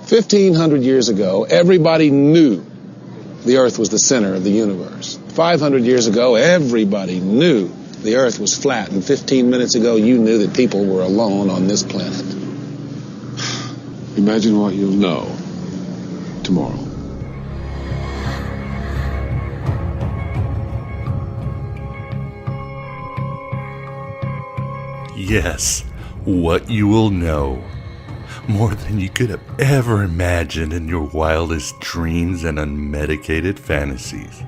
1,500 years ago, everybody knew the earth was the center of the universe. 500 years ago, everybody knew the earth was flat. And 15 minutes ago, you knew that people were alone on this planet. Imagine what you'll know tomorrow. Yes, what you will know. More than you could have ever imagined in your wildest dreams and unmedicated fantasies.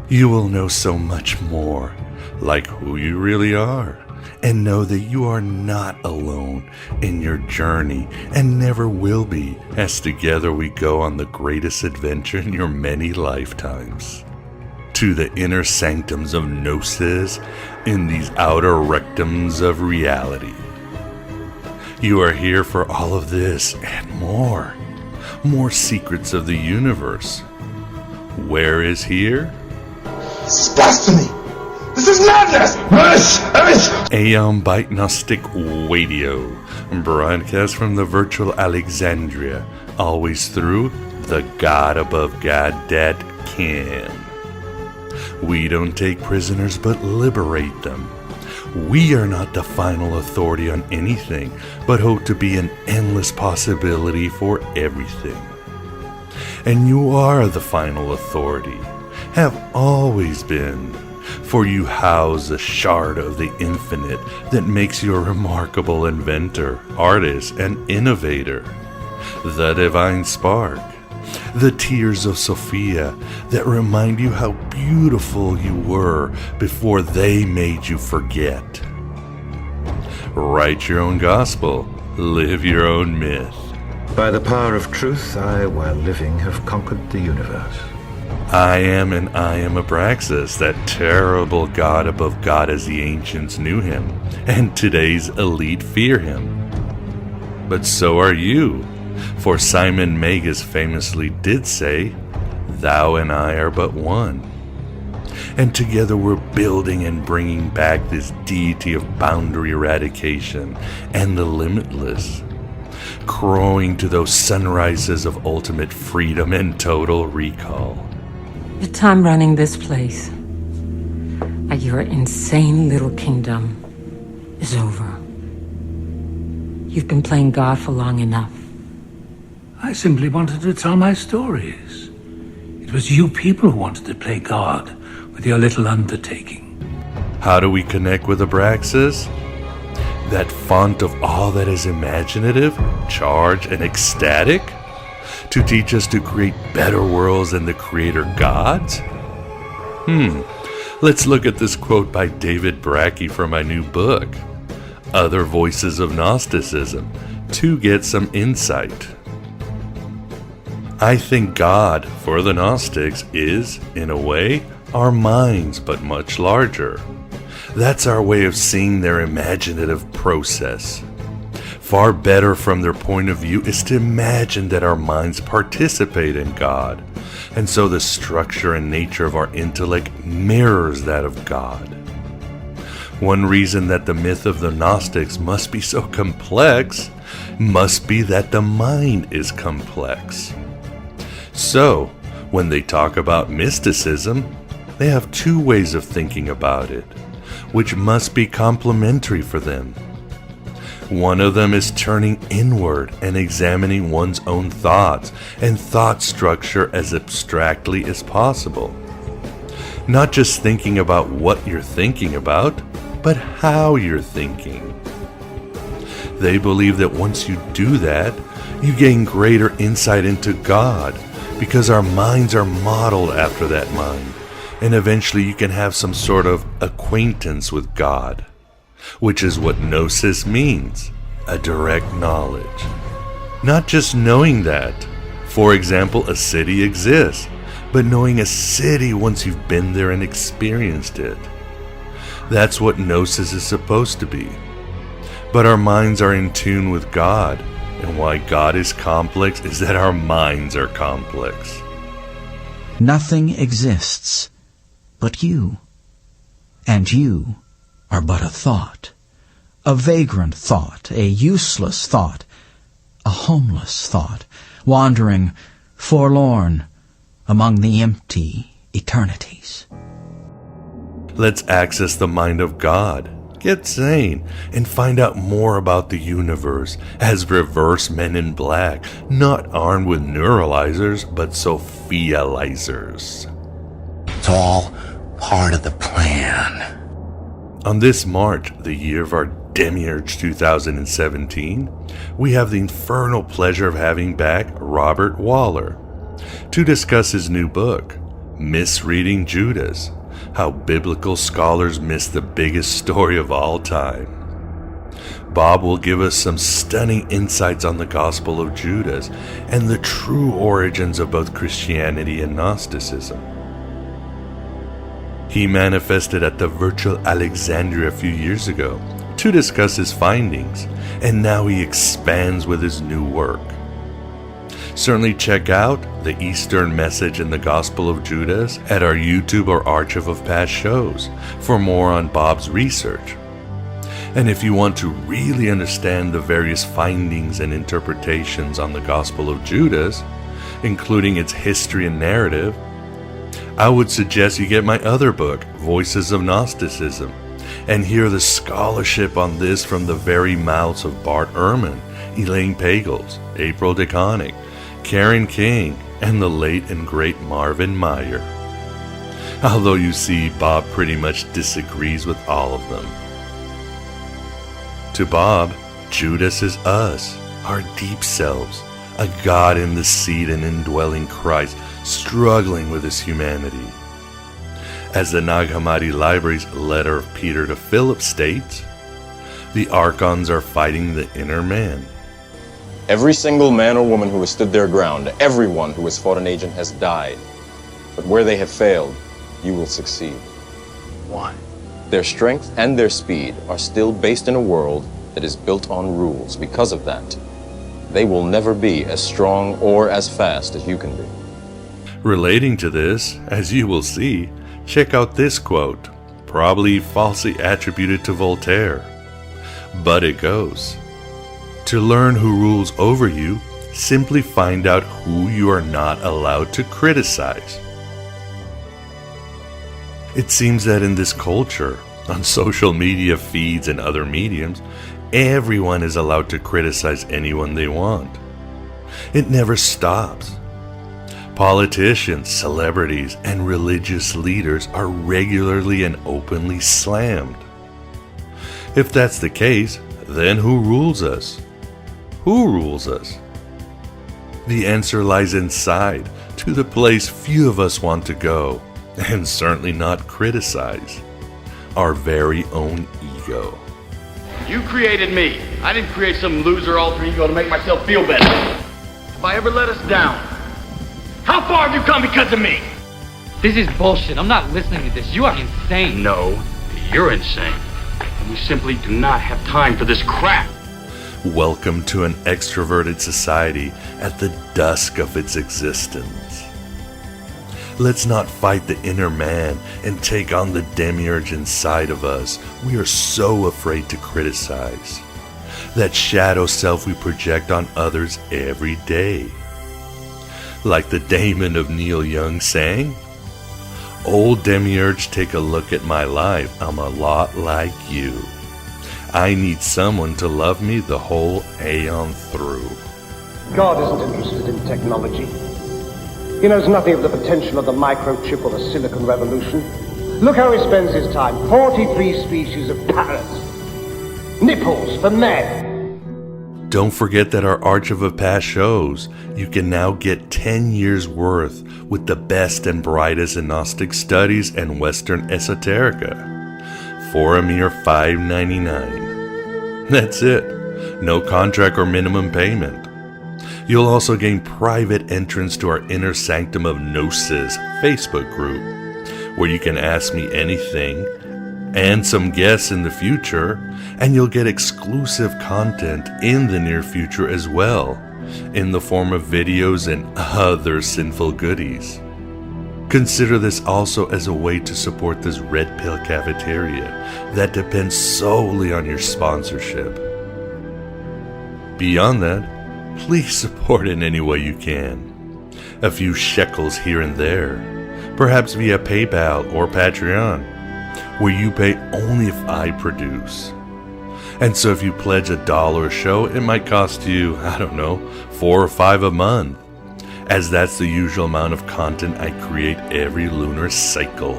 You will know so much more, like who you really are, and know that you are not alone in your journey and never will be, as together we go on the greatest adventure in your many lifetimes. To the inner sanctums of Gnosis in these outer rectums of reality. You are here for all of this and more. More secrets of the universe. Where is here? This is blasphemy! This is madness! Aeon Byte Gnostic Radio, broadcast from the virtual Alexandria, always through the God above God that can. We don't take prisoners but liberate them. We are not the final authority on anything, but hope to be an endless possibility for everything. And you are the final authority, have always been, for you house a shard of the infinite that makes you a remarkable inventor, artist, and innovator. The divine spark, the tears of Sophia that remind you how beautiful you were before they made you forget. Write your own gospel, live your own myth. By the power of truth, I, while living, have conquered the universe. I am Abraxas, that terrible god above God as the ancients knew him, and today's elite fear him. But so are you, for Simon Magus famously did say, "Thou and I are but one." And together we're building and bringing back this deity of boundary eradication and the limitless, crowing to those sunrises of ultimate freedom and total recall. The time running this place, at your insane little kingdom, is over. You've been playing God for long enough. I simply wanted to tell my stories. It was you people who wanted to play God with your little undertaking. How do we connect with Abraxas? That font of all that is imaginative, charged, and ecstatic? To teach us to create better worlds than the creator gods? Let's look at this quote by David Brackey from my new book, Other Voices of Gnosticism, to get some insight. I think God, for the Gnostics, is, in a way, our minds, but much larger. That's our way of seeing their imaginative process. Far better from their point of view is to imagine that our minds participate in God, and so the structure and nature of our intellect mirrors that of God. One reason that the myth of the Gnostics must be so complex must be that the mind is complex. So, when they talk about mysticism, they have two ways of thinking about it, which must be complementary for them. One of them is turning inward and examining one's own thoughts and thought structure as abstractly as possible. Not just thinking about what you're thinking about, but how you're thinking. They believe that once you do that, you gain greater insight into God, because our minds are modeled after that mind, and eventually you can have some sort of acquaintance with God, which is what Gnosis means, a direct knowledge. Not just knowing that, for example, a city exists, but knowing a city once you've been there and experienced it. That's what Gnosis is supposed to be. But our minds are in tune with God, and why God is complex is that our minds are complex. Nothing exists but you, and you are but a thought, a vagrant thought, a useless thought, a homeless thought, wandering, forlorn, among the empty eternities. Let's access the mind of God, get sane, and find out more about the universe as reverse Men in Black, not armed with neuralizers, but Sophializers. It's all part of the plan. On this March, the year of our Demiurge 2017, we have the infernal pleasure of having back Robert Wahler to discuss his new book, Misreading Judas, How Biblical Scholars Miss the Biggest Story of All Time. Bob will give us some stunning insights on the Gospel of Judas and the true origins of both Christianity and Gnosticism. He manifested at the virtual Alexandria a few years ago to discuss his findings, and now he expands with his new work. Certainly check out the Eastern Message in the Gospel of Judas at our YouTube or archive of past shows for more on Bob's research. And if you want to really understand the various findings and interpretations on the Gospel of Judas, including its history and narrative, I would suggest you get my other book, Voices of Gnosticism, and hear the scholarship on this from the very mouths of Bart Ehrman, Elaine Pagels, April DeConnick, Karen King, and the late and great Marvin Meyer. Although you see, Bob pretty much disagrees with all of them. To Bob, Judas is us, our deep selves, a God in the seed and indwelling Christ, struggling with his humanity. As the Nag Hammadi Library's letter of Peter to Philip states, the archons are fighting the inner man. Every single man or woman who has stood their ground, everyone who has fought an agent has died. But where they have failed, you will succeed. Why? Their strength and their speed are still based in a world that is built on rules. Because of that, they will never be as strong or as fast as you can be. Relating to this, as you will see, check out this quote, probably falsely attributed to Voltaire. But it goes, "To learn who rules over you, simply find out who you are not allowed to criticize." It seems that in this culture, on social media feeds and other mediums, everyone is allowed to criticize anyone they want. It never stops. Politicians, celebrities, and religious leaders are regularly and openly slammed. If that's the case, then who rules us? Who rules us? The answer lies inside, to the place few of us want to go, and certainly not criticize, our very own ego. You created me. I didn't create some loser alter ego to make myself feel better. Have I ever let us down? How far have you come because of me? This is bullshit. I'm not listening to this. You are insane. No, you're insane. And we simply do not have time for this crap. Welcome to an extroverted society at the dusk of its existence. Let's not fight the inner man and take on the demiurge inside of us. We are so afraid to criticize. That shadow self we project on others every day. Like the Damon of Neil Young sang, "Old demiurge, take a look at my life. I'm a lot like you. I need someone to love me the whole aeon through." God isn't interested in technology. He knows nothing of the potential of the microchip or the silicon revolution. Look how he spends his time. 43 species of parrots. Nipples for men. Don't forget that our archive of past shows, you can now get 10 years worth with the best and brightest in Gnostic studies and Western esoterica for a mere $5.99. That's it. No contract or minimum payment. You'll also gain private entrance to our Inner Sanctum of Gnosis Facebook group, where you can ask me anything, and some guests in the future, and you'll get exclusive content in the near future as well, in the form of videos and other sinful goodies. Consider this also as a way to support this Red Pill cafeteria that depends solely on your sponsorship. Beyond that, please support in any way you can. A few shekels here and there, perhaps via PayPal or Patreon, where you pay only if I produce. And so if you pledge $1 a show, it might cost you, I don't know, $4 or $5 a month, as that's the usual amount of content I create every lunar cycle.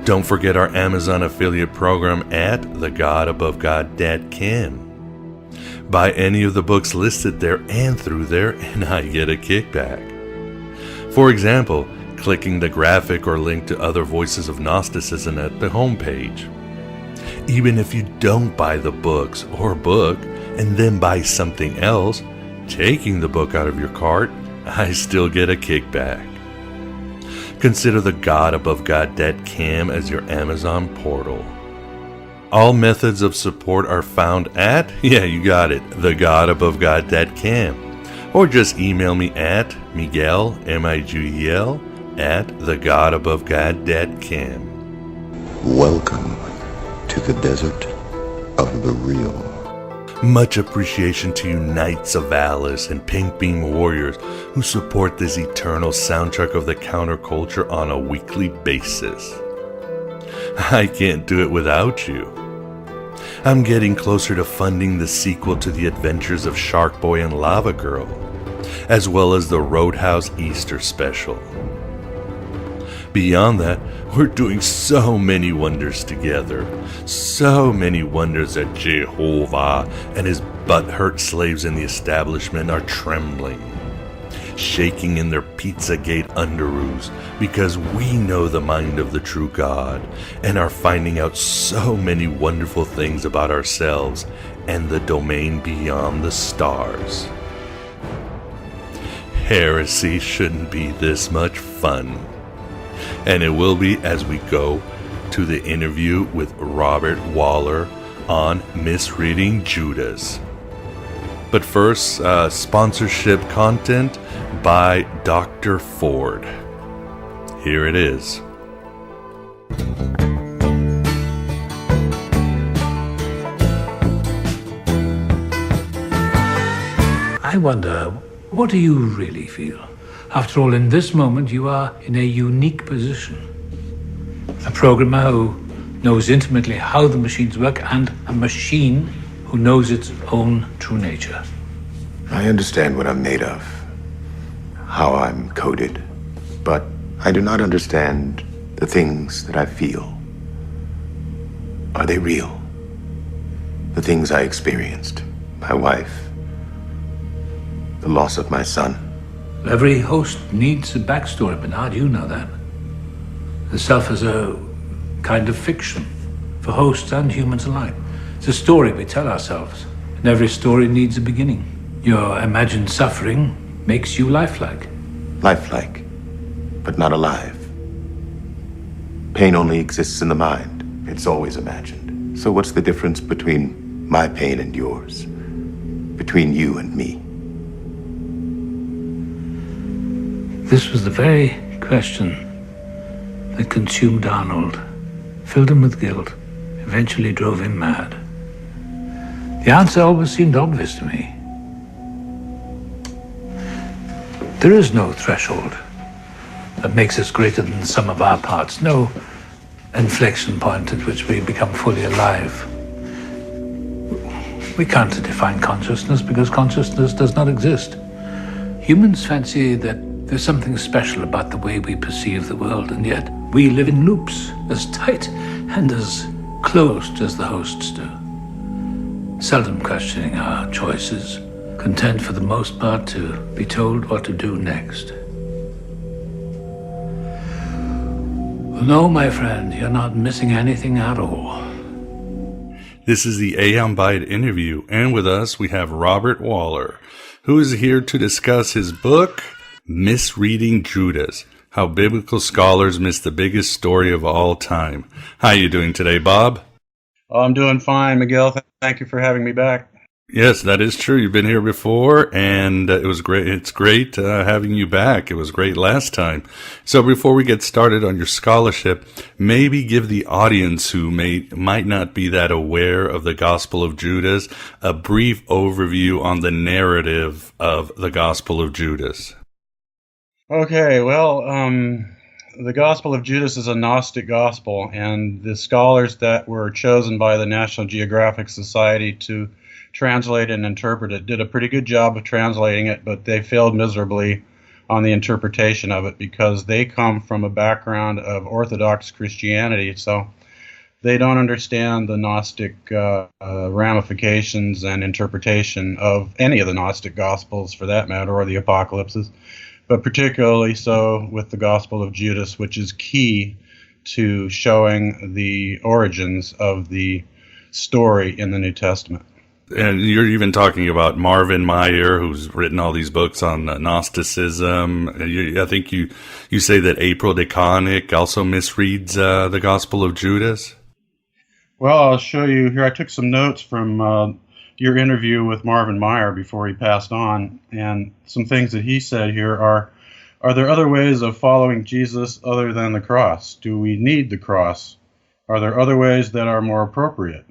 Don't forget our Amazon affiliate program at thegodabovegod.com. Buy any of the books listed there and through there, and I get a kickback. For example, clicking the graphic or link to other voices of Gnosticism at the homepage. Even if you don't buy the books or book and then buy something else, taking the book out of your cart, I still get a kickback. Consider the godabovegod.com as your Amazon portal. All methods of support are found at, yeah, you got it, thegodabovegod.com. Or just email me at Miguel, M-I-G-E-L, at thegodabovegod.com. Welcome to the desert of the real. Much appreciation to you Knights of Alice and Pink Beam Warriors who support this eternal soundtrack of the counterculture on a weekly basis. I can't do it without you. I'm getting closer to funding the sequel to The Adventures of Shark Boy and Lava Girl, as well as the Roadhouse Easter special. Beyond that, we're doing so many wonders together. So many wonders that Jehovah and his butthurt slaves in the establishment are trembling, shaking in their Pizzagate underoos, because we know the mind of the true God and are finding out so many wonderful things about ourselves and the domain beyond the stars. Heresy shouldn't be this much fun. And it will be as we go to the interview with Robert Wahler on Misreading Judas. But first, sponsorship content by Dr. Ford. Here it is. I wonder, what do you really feel? After all, in this moment, you are in a unique position. A programmer who knows intimately how the machines work, and a machine who knows its own true nature. I understand what I'm made of, how I'm coded, but I do not understand the things that I feel. Are they real? The things I experienced, my wife, the loss of my son. Every host needs a backstory, Bernard, you know that. The self is a kind of fiction for hosts and humans alike. It's a story we tell ourselves, and every story needs a beginning. Your imagined suffering makes you lifelike. Lifelike, but not alive. Pain only exists in the mind. It's always imagined. So what's the difference between my pain and yours? Between you and me? This was the very question that consumed Arnold, filled him with guilt, eventually drove him mad. The answer always seemed obvious to me. There is no threshold that makes us greater than the sum of our parts, no inflection point at which we become fully alive. We can't define consciousness because consciousness does not exist. Humans fancy that there's something special about the way we perceive the world, and yet we live in loops as tight and as closed as the hosts do. Seldom questioning our choices, content for the most part to be told what to do next. Well, no, my friend, you're not missing anything at all. This is the Aeon Byte interview, and with us we have Robert Wahler, who is here to discuss his book, Misreading Judas, How Biblical Scholars Miss the Biggest Story of All Time. How are you doing today, Bob? Oh, I'm doing fine, Miguel. Thank you for having me back. Yes, that is true. You've been here before, and it was great. It's great having you back. It was great last time. So before we get started on your scholarship, maybe give the audience who might not be that aware of the Gospel of Judas a brief overview on the narrative of the Gospel of Judas. Okay, well, the Gospel of Judas is a Gnostic gospel, and the scholars that were chosen by the National Geographic Society to translate and interpret it did a pretty good job of translating it, but they failed miserably on the interpretation of it because they come from a background of Orthodox Christianity, so they don't understand the Gnostic ramifications and interpretation of any of the Gnostic Gospels, for that matter, or the Apocalypses, but particularly so with the Gospel of Judas, which is key to showing the origins of the story in the New Testament. And you're even talking about Marvin Meyer, who's written all these books on Gnosticism. I think you say that April DeConnick also misreads the Gospel of Judas. Well, I'll show you here. I took some notes from your interview with Marvin Meyer before he passed on, and some things that he said here are there other ways of following Jesus other than the cross? Do we need the cross? Are there other ways that are more appropriate?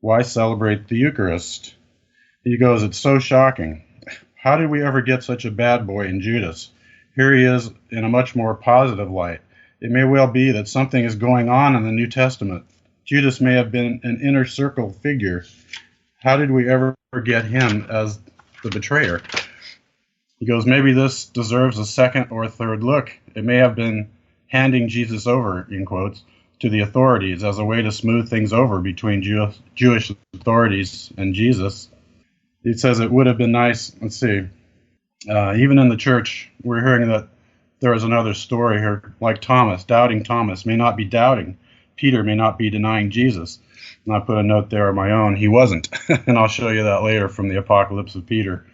Why celebrate the Eucharist? He goes, it's so shocking. How did we ever get such a bad boy in Judas? Here he is in a much more positive light. It may well be that something is going on in the New Testament. Judas may have been an inner circle figure. How did we ever get him as the betrayer? He goes, maybe this deserves a second or third look. It may have been handing Jesus over, in quotes, to the authorities as a way to smooth things over between Jewish authorities and Jesus. It says it would have been nice, let's see, even in the church, we're hearing that there is another story here, like Thomas, doubting Thomas may not be doubting. Peter may not be denying Jesus. And I put a note there of my own, he wasn't, and I'll show you that later from the Apocalypse of Peter.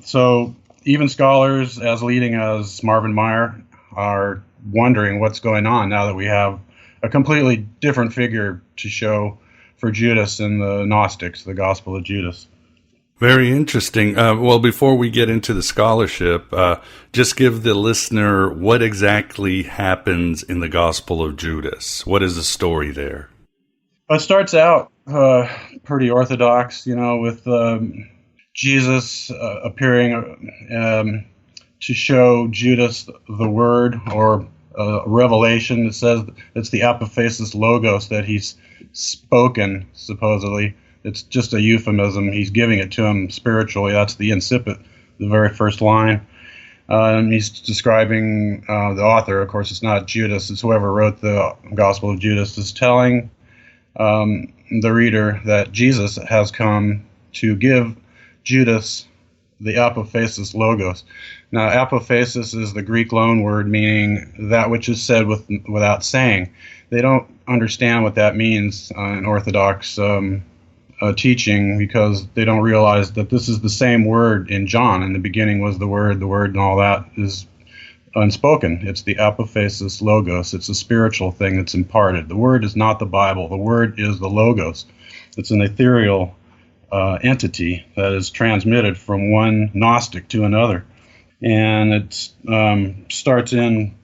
So even scholars as leading as Marvin Meyer are wondering what's going on now that we have a completely different figure to show for Judas in the Gnostics, the Gospel of Judas. Very interesting. Well, before we get into the scholarship, just give the listener what exactly happens in the Gospel of Judas. What is the story there? It starts out pretty orthodox, with Jesus appearing to show Judas the word or revelation. It says it's the apophasis logos that he's spoken, supposedly. It's just a euphemism. He's giving it to him spiritually. That's the incipit, the very first line. And he's describing the author. Of course, it's not Judas. It's whoever wrote the Gospel of Judas is telling the reader that Jesus has come to give Judas the apophasis logos. Now, apophasis is the Greek loanword meaning that which is said without saying. They don't understand what that means in Orthodox teaching because they don't realize that this is the same word in John. In the beginning was the word, and all that is unspoken. It's the apophasis logos. It's a spiritual thing that's imparted. The word is not the Bible. The word is the logos. It's an ethereal entity that is transmitted from one Gnostic to another. And it starts in,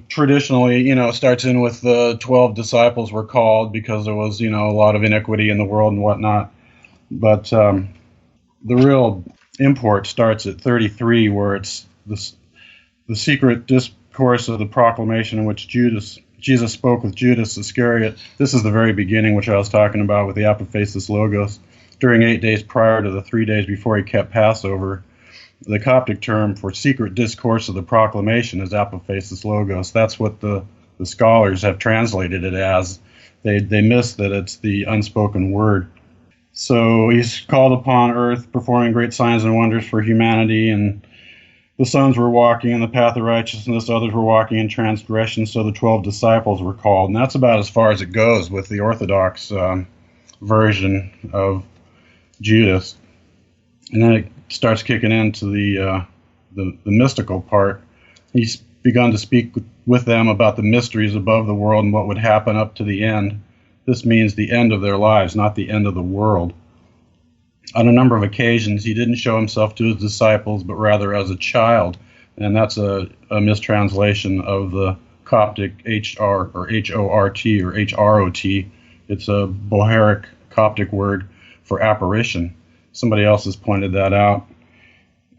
traditionally, starts in with the 12 disciples were called because there was, a lot of iniquity in the world and whatnot. But the real import starts at 33, where it's the secret discourse of the proclamation in which Jesus spoke with Judas Iscariot. This is the very beginning, which I was talking about with the apophasis logos. During 8 days prior to the 3 days before he kept Passover, the Coptic term for secret discourse of the proclamation is apophasis logos. That's what the scholars have translated it as. They miss that it's the unspoken word. So he's called upon earth, performing great signs and wonders for humanity, and the sons were walking in the path of righteousness, others were walking in transgression, so the 12 disciples were called. And that's about as far as it goes with the Orthodox version of Judas. And then it starts kicking into the mystical part. He's begun to speak with them about the mysteries above the world and what would happen up to the end. This means the end of their lives, not the end of the world. On a number of occasions, he didn't show himself to his disciples, but rather as a child. And that's a mistranslation of the Coptic HR or H-O-R-T or H-R-O-T. It's a Bohairic Coptic word for apparition. Somebody else has pointed that out.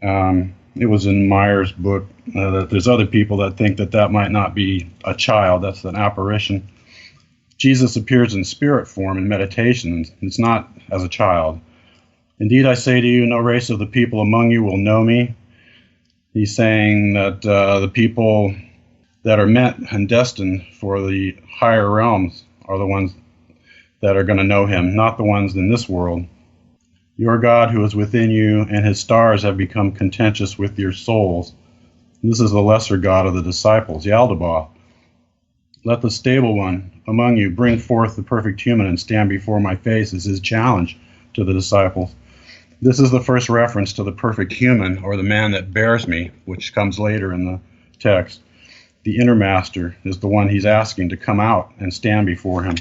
It was in Meyer's book. That there's other people that think that that might not be a child. That's an apparition. Jesus appears in spirit form in meditation. It's not as a child. Indeed, I say to you, no race of the people among you will know me. He's saying that the people that are meant and destined for the higher realms are the ones that are going to know him, not the ones in this world. Your God who is within you and his stars have become contentious with your souls. This is the lesser God of the disciples, Yaldabaoth. Let the stable one among you bring forth the perfect human and stand before my face is his challenge to the disciples. This is the first reference to the perfect human, or the man that bears me, which comes later in the text. The inner master is the one he's asking to come out and stand before him.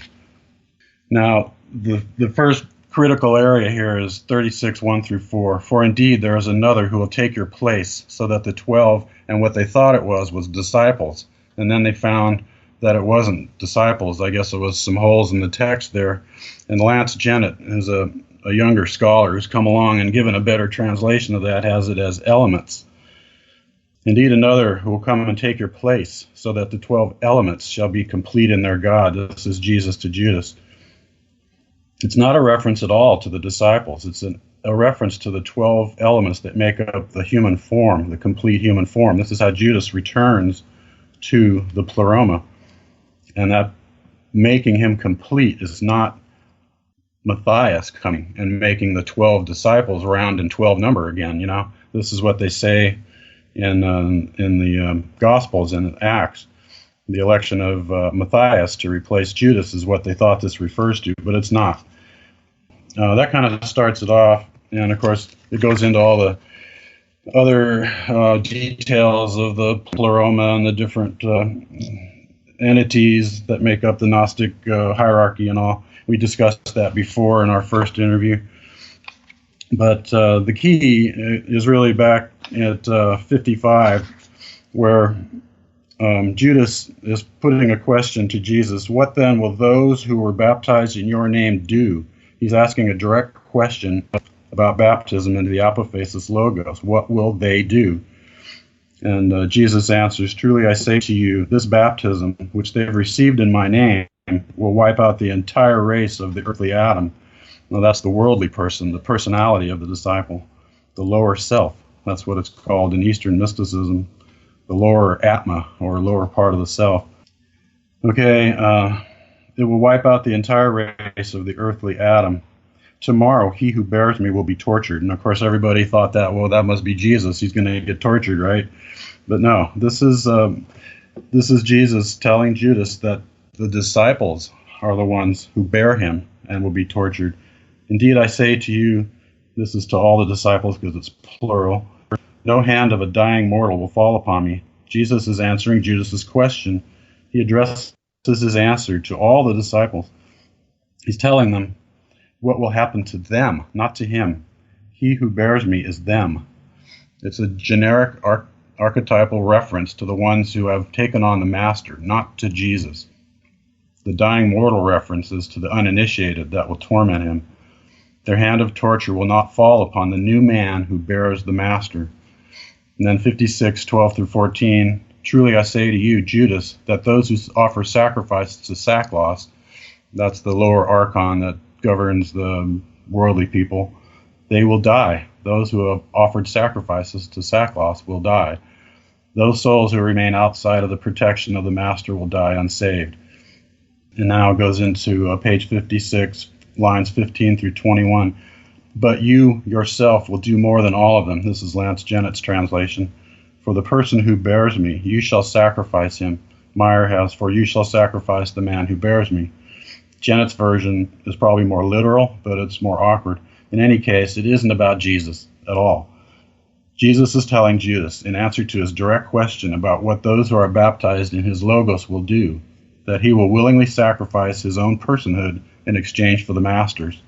Now, the first critical area here is 36, 1 through 4. For indeed there is another who will take your place, so that the 12 and what they thought it was disciples. And then they found that it wasn't disciples. I guess it was some holes in the text there. And Lance Jennett is a younger scholar who's come along and given a better translation of that, has it as elements. Indeed, another who will come and take your place, so that the 12 elements shall be complete in their God. This is Jesus to Judas. It's not a reference at all to the disciples. It's a reference to the 12 elements that make up the human form, the complete human form. This is how Judas returns to the pleroma. And that making him complete is not Matthias coming and making the 12 disciples round in 12 number again. You know, this is what they say in the Gospels and Acts. The election of Matthias to replace Judas is what they thought this refers to, but it's not. That kind of starts it off, and of course it goes into all the other details of the pleroma and the different entities that make up the Gnostic hierarchy and all. We discussed that before in our first interview. But the key is really back at 55, where Judas is putting a question to Jesus. What then will those who were baptized in your name do? He's asking a direct question about baptism into the apophasis logos. What will they do? And Jesus answers, truly I say to you, this baptism, which they have received in my name, will wipe out the entire race of the earthly Adam. Now that's the worldly person, the personality of the disciple, the lower self. That's what it's called in Eastern mysticism, the lower atma, or lower part of the self. Okay, it will wipe out the entire race of the earthly Adam. Tomorrow, he who bears me will be tortured. And of course, everybody thought that, well, that must be Jesus. He's going to get tortured, right? But no, this is Jesus telling Judas that the disciples are the ones who bear him and will be tortured. Indeed, I say to you, this is to all the disciples because it's plural, no hand of a dying mortal will fall upon me. Jesus is answering Judas's question. He addresses his answer to all the disciples. He's telling them what will happen to them, not to him. He who bears me is them. It's a generic archetypal reference to the ones who have taken on the master, not to Jesus. The dying mortal reference is to the uninitiated that will torment him. Their hand of torture will not fall upon the new man who bears the master. And then 56, 12 through 14, truly I say to you, Judas, that those who offer sacrifice to sackcloth, that's the lower archon that governs the worldly people, they will die. Those who have offered sacrifices to sackcloth will die. Those souls who remain outside of the protection of the master will die unsaved. And now it goes into page 56, lines 15 through 21. But you yourself will do more than all of them. This is Lance Jennett's translation. For the person who bears me, you shall sacrifice him. Meyer has, for you shall sacrifice the man who bears me. Jennett's version is probably more literal, but it's more awkward. In any case, it isn't about Jesus at all. Jesus is telling Judas, in answer to his direct question about what those who are baptized in his logos will do, that he will willingly sacrifice his own personhood in exchange for the Master's.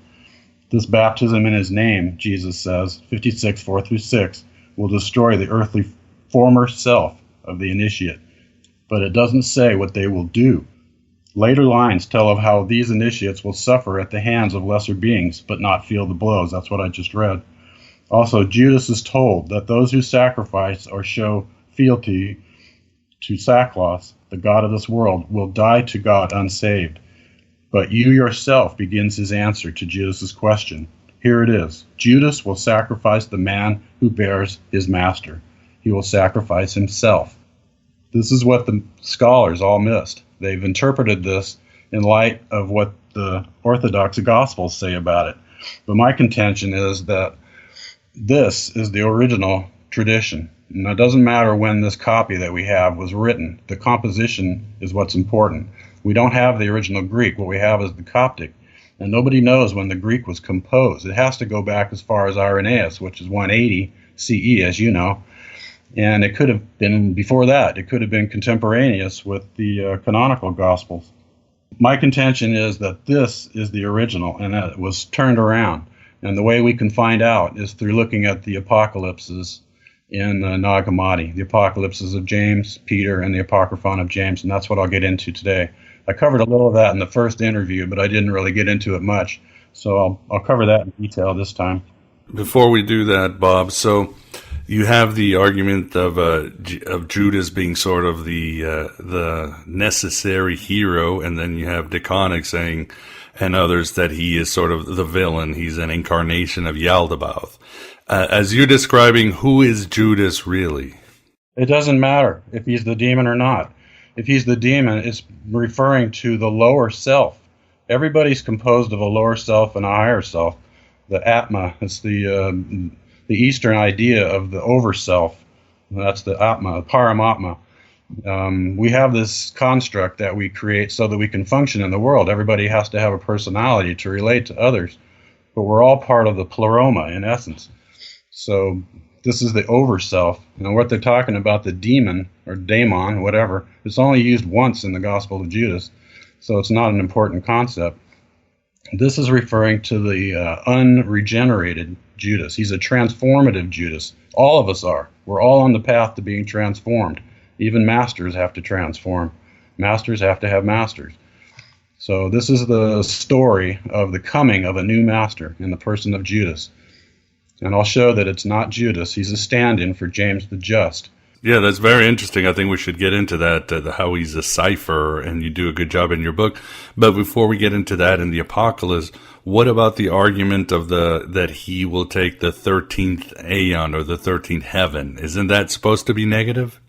This baptism in his name, Jesus says, 56, 4 through 6, will destroy the earthly former self of the initiate. But it doesn't say what they will do. Later lines tell of how these initiates will suffer at the hands of lesser beings, but not feel the blows. That's what I just read. Also, Judas is told that those who sacrifice or show fealty to sackcloth, the god of this world, will die to God unsaved. But you yourself, begins his answer to Judas's question. Here it is. Judas will sacrifice the man who bears his master. He will sacrifice himself. This is what the scholars all missed. They've interpreted this in light of what the Orthodox Gospels say about it. But my contention is that this is the original tradition. And it doesn't matter when this copy that we have was written. The composition is what's important. We don't have the original Greek. What we have is the Coptic. And nobody knows when the Greek was composed. It has to go back as far as Irenaeus, which is 180 CE, as you know. And it could have been before that. It could have been contemporaneous with the canonical Gospels. My contention is that this is the original and that it was turned around. And the way we can find out is through looking at the apocalypses in Nag Hammadi, the apocalypses of James, Peter, and the Apocryphon of James, and that's what I'll get into today. I covered a little of that in the first interview, but I didn't really get into it much, so I'll cover that in detail this time. Before we do that, Bob, so you have the argument of Judas being sort of the necessary hero, and then you have Deconic saying, and others, that he is sort of the villain. He's an incarnation of Yaldabaoth. As you're describing, who is Judas really? It doesn't matter if he's the demon or not. If he's the demon, it's referring to the lower self. Everybody's composed of a lower self and a higher self. The Atma, it's the Eastern idea of the overself. That's the Atma, Paramatma. We have this construct that we create so that we can function in the world. Everybody has to have a personality to relate to others, but we're all part of the pleroma in essence. So this is the overself. And what they're talking about, the demon or daemon, whatever, it's only used once in the Gospel of Judas, so it's not an important concept. This is referring to the unregenerated Judas. He's a transformative Judas. All of us are. We're all on the path to being transformed. Even masters have to transform. Masters have to have masters. So this is the story of the coming of a new master in the person of Judas. And I'll show that it's not Judas. He's a stand-in for James the Just. Yeah, that's very interesting. I think we should get into that, how he's a cipher, and you do a good job in your book. But before we get into that in the Apocalypse, what about the argument of that he will take the 13th aeon or the 13th heaven? Isn't that supposed to be negative?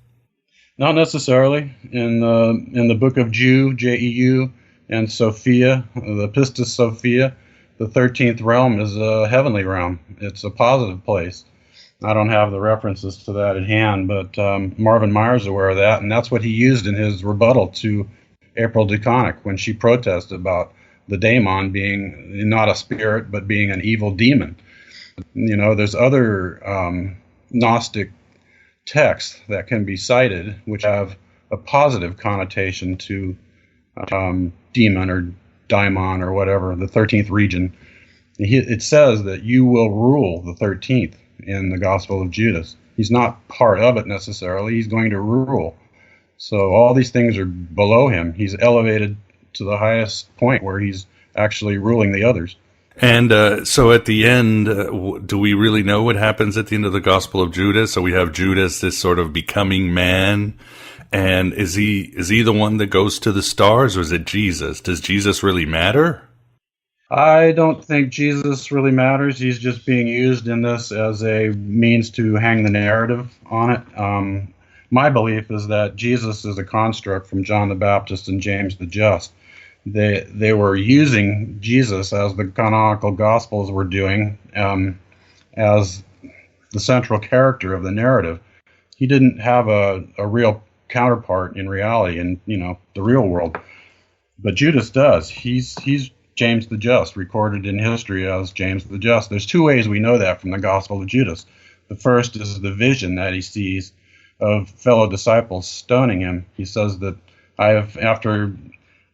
Not necessarily. In the book of Jew, J-E-U, and Sophia, the Pistis Sophia, the 13th realm is a heavenly realm. It's a positive place. I don't have the references to that at hand, but Marvin Meyer's aware of that, and that's what he used in his rebuttal to April Deconic when she protested about the daemon being not a spirit, but being an evil demon. You know, there's other Gnostic texts that can be cited which have a positive connotation to demon or daimon or whatever, the 13th region. It says that you will rule the 13th in the Gospel of Judas. He's not part of it necessarily. He's going to rule. So all these things are below him. He's elevated to the highest point where he's actually ruling the others. And so at the end, do we really know what happens at the end of the Gospel of Judas? So we have Judas, this sort of becoming man. And is he the one that goes to the stars, or is it Jesus? Does Jesus really matter? I don't think Jesus really matters. He's just being used in this as a means to hang the narrative on it. My belief is that Jesus is a construct from John the Baptist and James the Just. They were using Jesus, as the canonical Gospels were doing, as the central character of the narrative. He didn't have a real counterpart in reality in the real world, but Judas does. He's James the Just, recorded in history as James the Just. There's two ways we know that from the Gospel of Judas. The first is the vision that he sees of fellow disciples stoning him. He says that after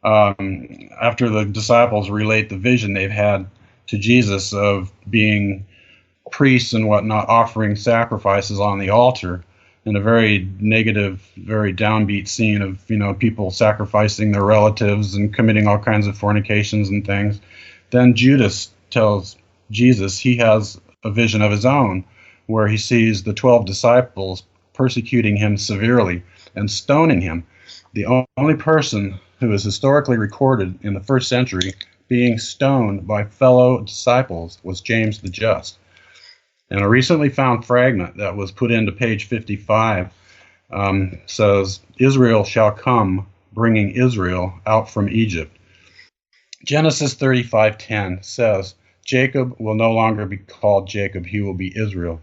after the disciples relate the vision they've had to Jesus of being priests and whatnot offering sacrifices on the altar, in a very negative, very downbeat scene of, people sacrificing their relatives and committing all kinds of fornications and things. Then Judas tells Jesus he has a vision of his own where he sees the 12 disciples persecuting him severely and stoning him. The only person who is historically recorded in the first century being stoned by fellow disciples was James the Just. And a recently found fragment that was put into page 55 says, Israel shall come, bringing Israel out from Egypt. Genesis 35:10 says, Jacob will no longer be called Jacob, he will be Israel.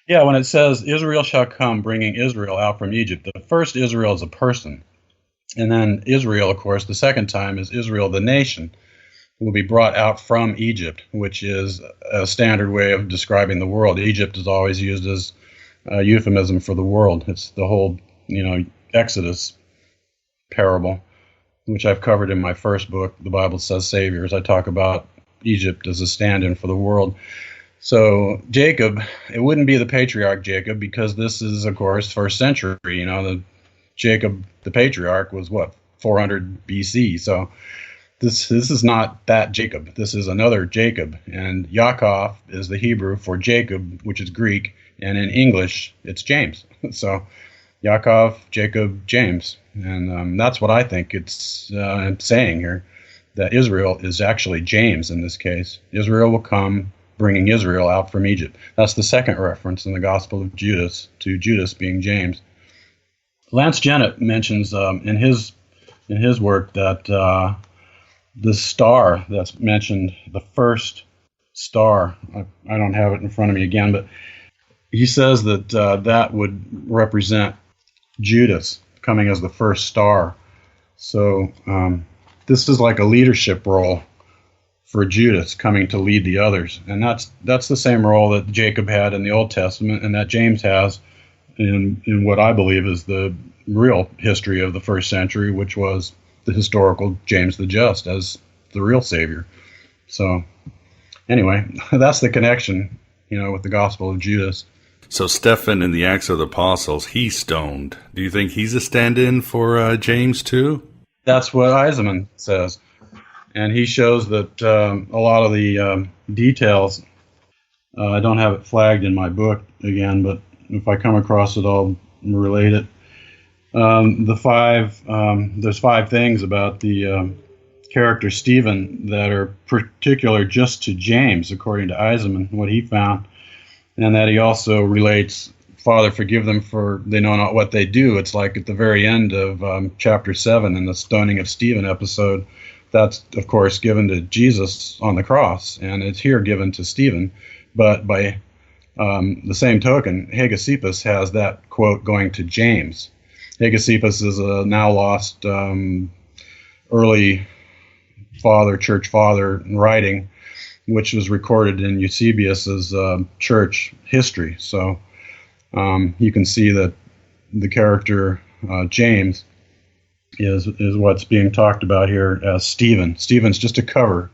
Yeah, when it says, Israel shall come, bringing Israel out from Egypt, the first Israel is a person. And then Israel, of course, the second time is Israel the nation, will be brought out from Egypt, which is a standard way of describing the world. Egypt is always used as a euphemism for the world. It's the whole, Exodus parable, which I've covered in my first book, The Bible Says Saviors. I talk about Egypt as a stand-in for the world. So Jacob, it wouldn't be the patriarch Jacob, because this is, of course, first century. Jacob, the patriarch, was 400 BC. So this is not that Jacob. This is another Jacob. And Yaakov is the Hebrew for Jacob, which is Greek. And in English, it's James. So Yaakov, Jacob, James. And that's what I think it's saying here, that Israel is actually James in this case. Israel will come, bringing Israel out from Egypt. That's the second reference in the Gospel of Judas to Judas being James. Lance Jennett mentions in his work that the star that's mentioned, the first star, I don't have it in front of me again, but he says that that would represent Judas coming as the first star. So this is like a leadership role for Judas coming to lead the others. And that's the same role that Jacob had in the Old Testament and that James has in what I believe is the real history of the first century, which was the historical James the Just as the real Savior. So anyway, that's the connection, with the Gospel of Judas. So Stephen in the Acts of the Apostles, he's stoned. Do you think he's a stand-in for James too? That's what Eisenman says. And he shows that a lot of the details, I don't have it flagged in my book again, but if I come across it, I'll relate it. There's 5 things about the character Stephen that are particular just to James, according to Eisenman, what he found. And that he also relates, Father, forgive them for they know not what they do. It's like at the very end of chapter 7 in the stoning of Stephen episode. That's, of course, given to Jesus on the cross, and it's here given to Stephen. But by the same token, Hegesippus has that quote going to James. Hegesippus is a now lost early church father in writing, which was recorded in Eusebius's church history. So you can see that the character James is what's being talked about here as Stephen. Stephen's just a cover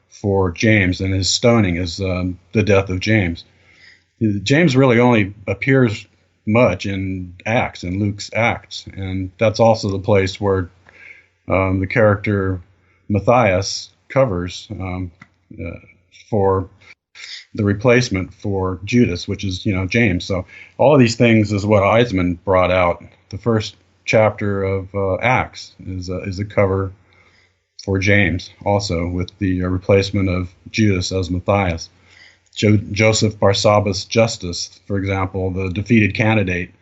for James, and his stoning is the death of James. James really only appears much in Acts, in Luke's Acts, and that's also the place where the character Matthias covers for the replacement for Judas, which is, James. So all of these things is what Eisenman brought out. The first chapter of Acts is a cover for James, also with the replacement of Judas as Matthias. Joseph Barsabbas Justus, for example, the defeated candidate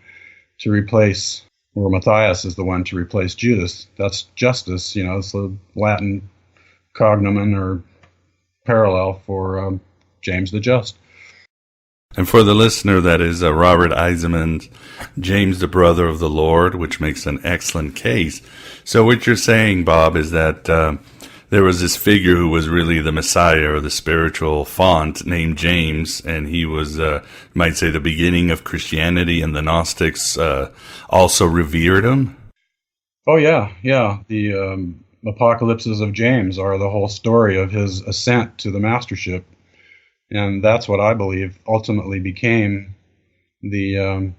to replace, or Matthias is the one to replace Judas. That's Justus, it's the Latin cognomen or parallel for James the Just. And for the listener, that is Robert Eisenman's James, the Brother of the Lord, which makes an excellent case. So what you're saying, Bob, is that there was this figure who was really the Messiah or the spiritual font named James, and he was, you might say, the beginning of Christianity, and the Gnostics also revered him? Oh, yeah. The apocalypses of James are the whole story of his ascent to the mastership. And that's what I believe ultimately became the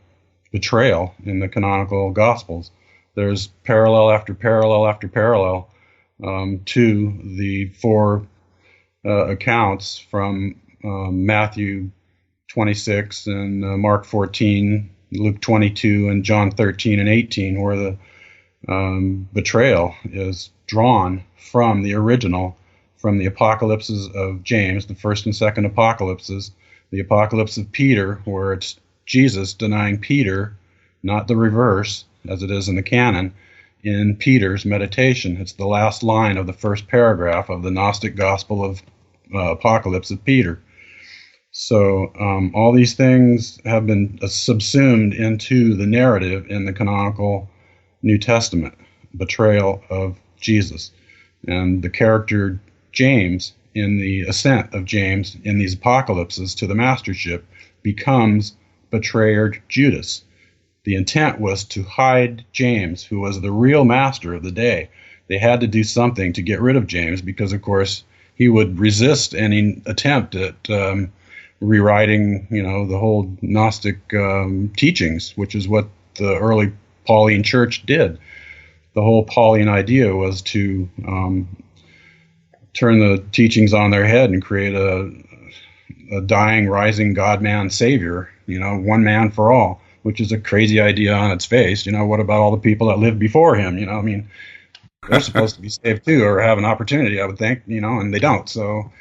betrayal in the canonical Gospels. There's parallel after parallel after parallel to the four accounts from Matthew 26 and Mark 14, Luke 22, and John 13 and 18, where the betrayal is drawn from the original, from the apocalypses of James, the first and second apocalypses, the apocalypse of Peter, where it's Jesus denying Peter, not the reverse, as it is in the canon, in Peter's meditation. It's the last line of the first paragraph of the Gnostic Gospel of Apocalypse of Peter. So all these things have been subsumed into the narrative in the canonical New Testament, betrayal of Jesus. And the character James, in the ascent of James in these apocalypses to the mastership, becomes betrayer Judas. The intent was to hide James, who was the real master of the day. They had to do something to get rid of James because, of course, he would resist any attempt at rewriting, the whole Gnostic teachings, which is what the early Pauline church did. The whole Pauline idea was to turn the teachings on their head and create a dying, rising God-man savior, one man for all, which is a crazy idea on its face. What about all the people that lived before him? They're supposed to be saved too, or have an opportunity, I would think, and they don't. So,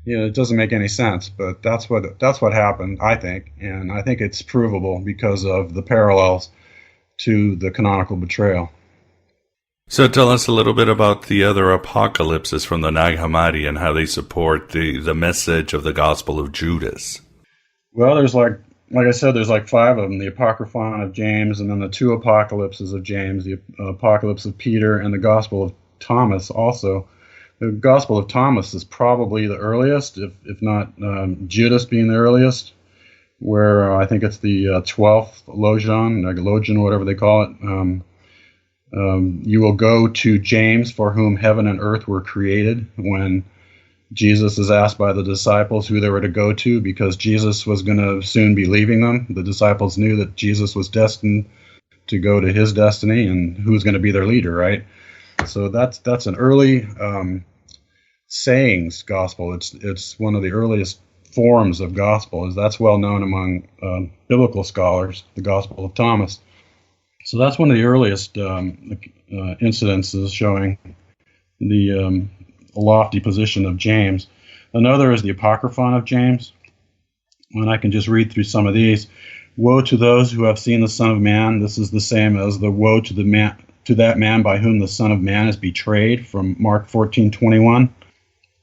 it doesn't make any sense, but that's what happened, I think. And I think it's provable because of the parallels to the canonical betrayal. So tell us a little bit about the other apocalypses from the Nag Hammadi and how they support the message of the Gospel of Judas. Well, there's like I said, there's like 5 of them: the Apocryphon of James, and then the 2 apocalypses of James, the Apocalypse of Peter, and the Gospel of Thomas also. The Gospel of Thomas is probably the earliest, if not Judas being the earliest, where I think it's the 12th logion, whatever they call it. You will go to James, for whom heaven and earth were created, when Jesus is asked by the disciples who they were to go to, because Jesus was going to soon be leaving them. The disciples knew that Jesus was destined to go to his destiny, and who's going to be their leader, right? So that's an early sayings gospel. It's one of the earliest forms of gospel. That's well known among biblical scholars, the Gospel of Thomas. So that's one of the earliest incidences showing the lofty position of James. Another is the Apocryphon of James. And I can just read through some of these. Woe to those who have seen the Son of Man. This is the same as the woe to that man by whom the Son of Man is betrayed, from Mark 14:21.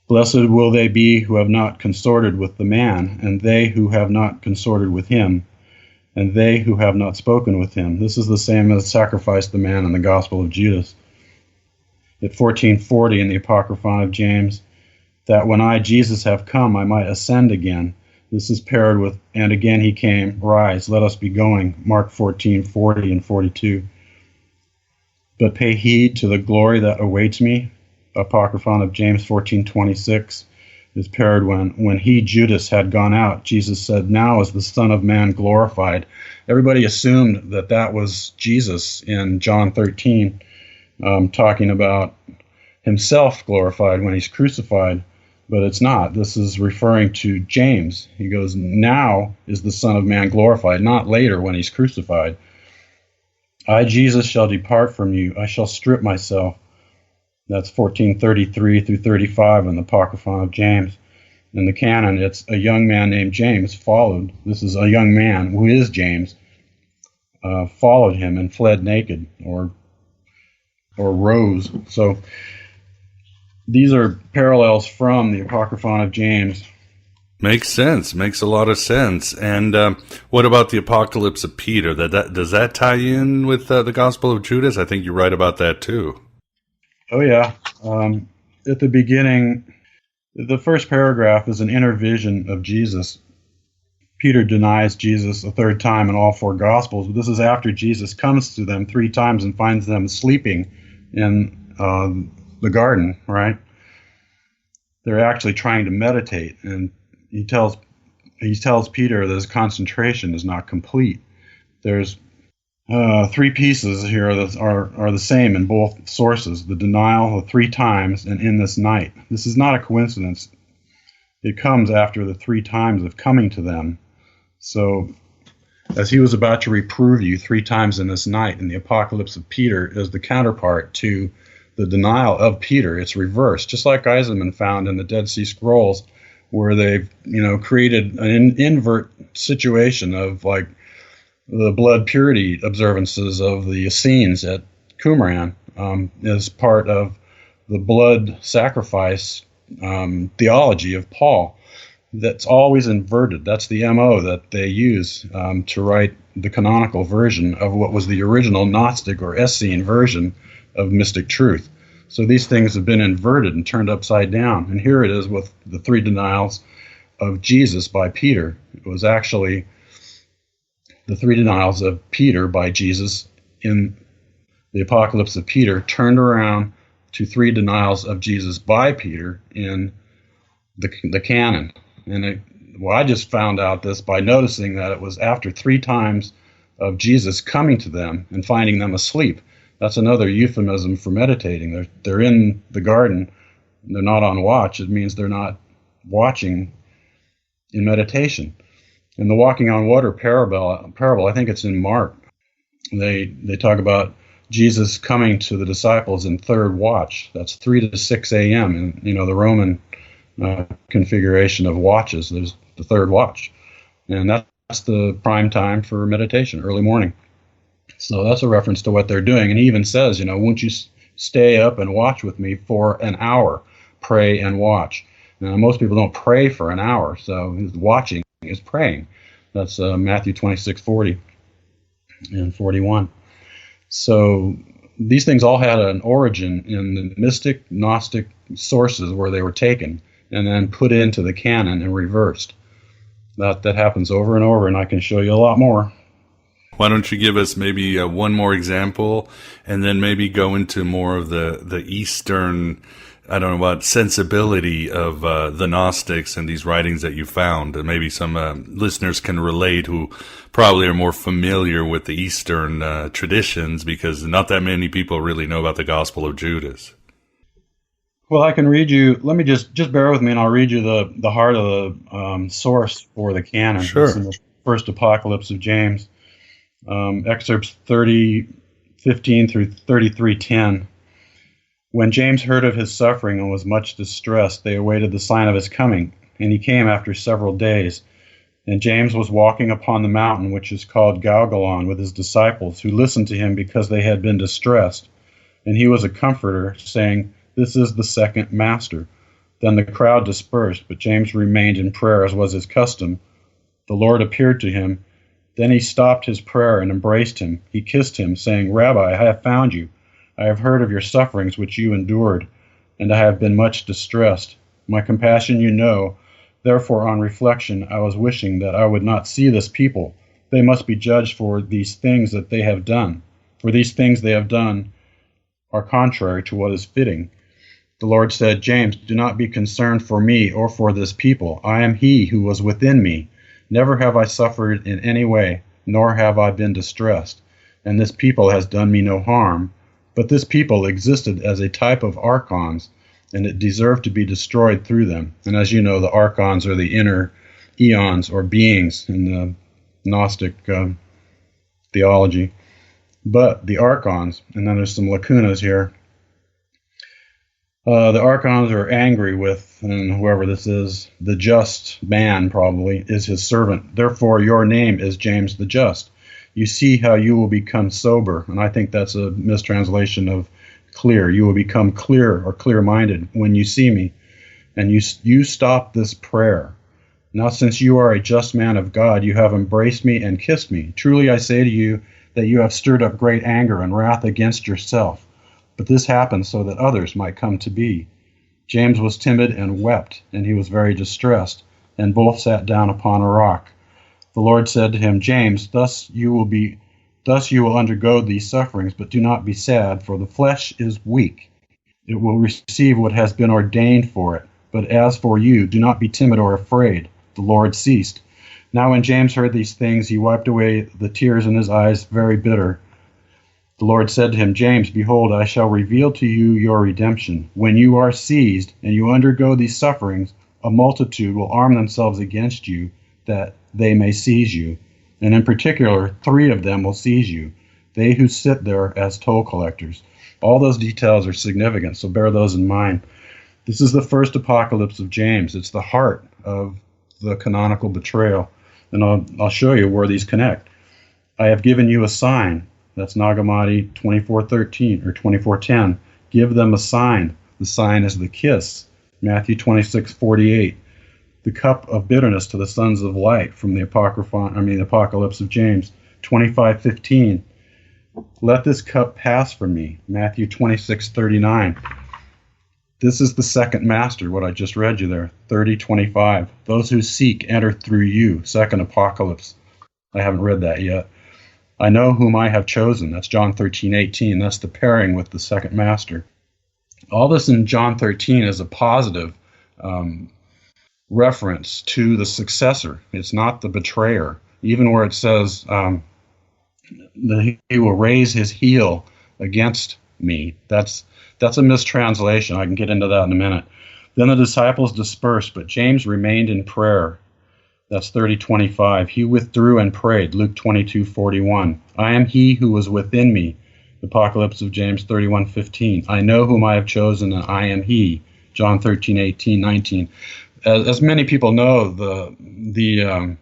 Blessed will they be who have not consorted with the man, and they who have not consorted with him, and they who have not spoken with him. This is the same as sacrifice the man in the Gospel of Judas. At 14:40 in the Apocryphon of James, that when I, Jesus, have come, I might ascend again. This is paired with, and again he came, rise, let us be going, Mark 14:40 and 42. But pay heed to the glory that awaits me, Apocryphon of James 14:26. Is paired when he, Judas, had gone out. Jesus said, now is the Son of Man glorified. Everybody assumed that was Jesus in John 13, talking about himself glorified when he's crucified, but it's not. This is referring to James. He goes, now is the Son of Man glorified, not later when he's crucified. I, Jesus, shall depart from you. I shall strip myself. That's 14:33 through 35 in the Apocryphon of James. In the canon, it's a young man named James followed. This is a young man, who is James, followed him and fled naked, or rose. So these are parallels from the Apocryphon of James. Makes sense. Makes a lot of sense. And what about the Apocalypse of Peter? Does that tie in with the Gospel of Judas? I think you're right about that too. Oh, yeah. At the beginning, the first paragraph is an inner vision of Jesus. Peter denies Jesus a 3rd time in all 4 Gospels. But this is after Jesus comes to them 3 times and finds them sleeping in the garden, right? They're actually trying to meditate, and he tells Peter that his concentration is not complete. There's three pieces here that are the same in both sources: the denial of 3 times and in this night. This is not a coincidence. It comes after the 3 times of coming to them. So, as he was about to reprove you 3 times in this night, in the apocalypse of Peter is the counterpart to the denial of Peter. It's reversed, just like Eisenman found in the Dead Sea Scrolls, where they've created an invert situation of like the blood purity observances of the Essenes at Qumran as part of the blood sacrifice theology of Paul. That's always inverted. That's the MO that they use to write the canonical version of what was the original Gnostic or Essene version of mystic truth. So these things have been inverted and turned upside down. And here it is with the 3 denials of Jesus by Peter. It was actually the 3 denials of Peter by Jesus in the apocalypse of Peter turned around to 3 denials of Jesus by Peter in the canon. And I just found out this by noticing that it was after 3 times of Jesus coming to them and finding them asleep. That's another euphemism for meditating. They're in the garden. They're not on watch. It means they're not watching in meditation. In the walking on water parable, I think it's in Mark, they talk about Jesus coming to the disciples in 3rd watch. That's 3 to 6 a.m. And the Roman configuration of watches. There's the 3rd watch, and that's the prime time for meditation, early morning. So that's a reference to what they're doing. And he even says, won't you stay up and watch with me for an hour, pray and watch. Now, most people don't pray for an hour, so his watching is praying. That's Matthew 26:40 and 41. So these things all had an origin in the mystic Gnostic sources where they were taken and then put into the canon and reversed. That happens over and over, and I can show you a lot more. Why don't you give us maybe one more example, and then maybe go into more of the Eastern, I don't know what, sensibility of the Gnostics and these writings that you found. And maybe some listeners can relate who probably are more familiar with the Eastern traditions, because not that many people really know about the Gospel of Judas. Well, I can read you. Let me just bear with me, and I'll read you the heart of the source for the canon. Sure. It's in the first apocalypse of James, excerpts 30:15 through 33:10. When James heard of his suffering and was much distressed, they awaited the sign of his coming, and he came after several days. And James was walking upon the mountain, which is called Galgalon, with his disciples, who listened to him because they had been distressed. And he was a comforter, saying, "This is the second master." Then the crowd dispersed, but James remained in prayer, as was his custom. The Lord appeared to him. Then he stopped his prayer and embraced him. He kissed him, saying, "Rabbi, I have found you. I have heard of your sufferings which you endured, and I have been much distressed. My compassion you know. Therefore, on reflection, I was wishing that I would not see this people. They must be judged for these things that they have done. For these things they have done are contrary to what is fitting." The Lord said, "James, do not be concerned for me or for this people. I am he who was within me. Never have I suffered in any way, nor have I been distressed. And this people has done me no harm. But this people existed as a type of archons, and it deserved to be destroyed through them." And as you know, the archons are the inner eons or beings in the Gnostic theology. But the archons, and then there's some lacunas here, the archons are angry with, and whoever this is, the just man probably, is his servant. Therefore, your name is James the Just. You see how you will become sober, and I think that's a mistranslation of clear. You will become clear or clear-minded when you see me, and you stop this prayer. Now, since you are a just man of God, you have embraced me and kissed me. Truly I say to you that you have stirred up great anger and wrath against yourself. But this happened so that others might come to be. James was timid and wept, and he was very distressed, and both sat down upon a rock. The Lord said to him, "James, thus you will undergo these sufferings, but do not be sad, for the flesh is weak, It will receive what has been ordained for it. But as for you, do not be timid or afraid. The Lord ceased. Now when James heard these things, he wiped away the tears in his eyes, very bitter. The Lord said to him, James, behold, I shall reveal to you your redemption. When you are seized and you undergo these sufferings, a multitude will arm themselves against you, that they may seize you. And in particular, 3 of them will seize you, they who sit there as toll collectors. All those details are significant, so bear those in mind. This is the first apocalypse of James. It's the heart of the canonical betrayal. And I'll show you where these connect. I have given you a sign. That's Nag Hammadi 24:13 or 24:10. Give them a sign. The sign is the kiss. Matthew 26:48. The cup of bitterness to the sons of light from the Apocalypse of James 25:15. Let this cup pass from me. Matthew 26:39. This is the second master, what I just read you there, 30:25. Those who seek enter through you, second apocalypse. I haven't read that yet. I know whom I have chosen. That's John 13:18. That's the pairing with the second master. All this in John 13 is a positive reference to the successor. It's not the betrayer. Even where it says that he will raise his heel against me, that's a mistranslation. I can get into that in a minute. Then the disciples dispersed, but James remained in prayer. That's 30:25. He withdrew and prayed. Luke 22:41. I am he who was within me. Apocalypse of James 31:15. I know whom I have chosen, and I am he. John 13:18, 19. As many people know, the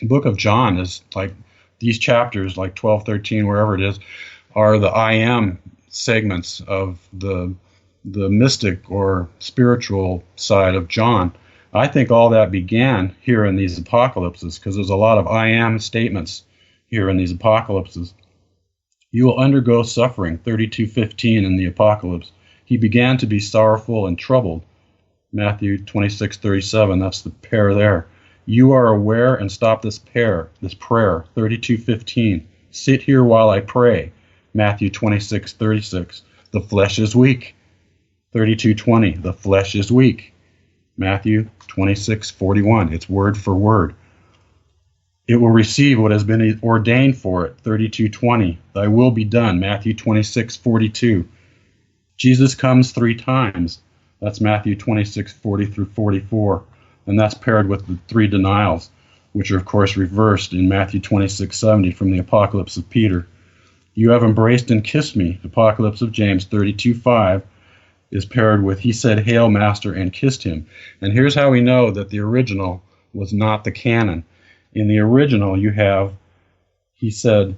book of John is like these chapters, like 12, 13, wherever it is, are the I am segments of the mystic or spiritual side of John. I think all that began here in these apocalypses, because there's a lot of I am statements here in these apocalypses. You will undergo suffering, 32:15 in the apocalypse. He began to be sorrowful and troubled, Matthew 26:37. That's the pair there. You are aware and stop this prayer, 32:15. Sit here while I pray, Matthew 26:36. The flesh is weak, 32:20. The flesh is weak, Matthew 26:41. It's word for word. It will receive what has been ordained for it, 32:20. Thy will be done, Matthew 26:42. Jesus comes 3 times. That's Matthew 26:40 through 44. And that's paired with the 3 denials, which are, of course, reversed in Matthew 26:70 from the Apocalypse of Peter. You have embraced and kissed me, Apocalypse of James 32:5, is paired with he said, Hail, Master, and kissed him. And here's how we know that the original was not the canon. In the original, you have, he said,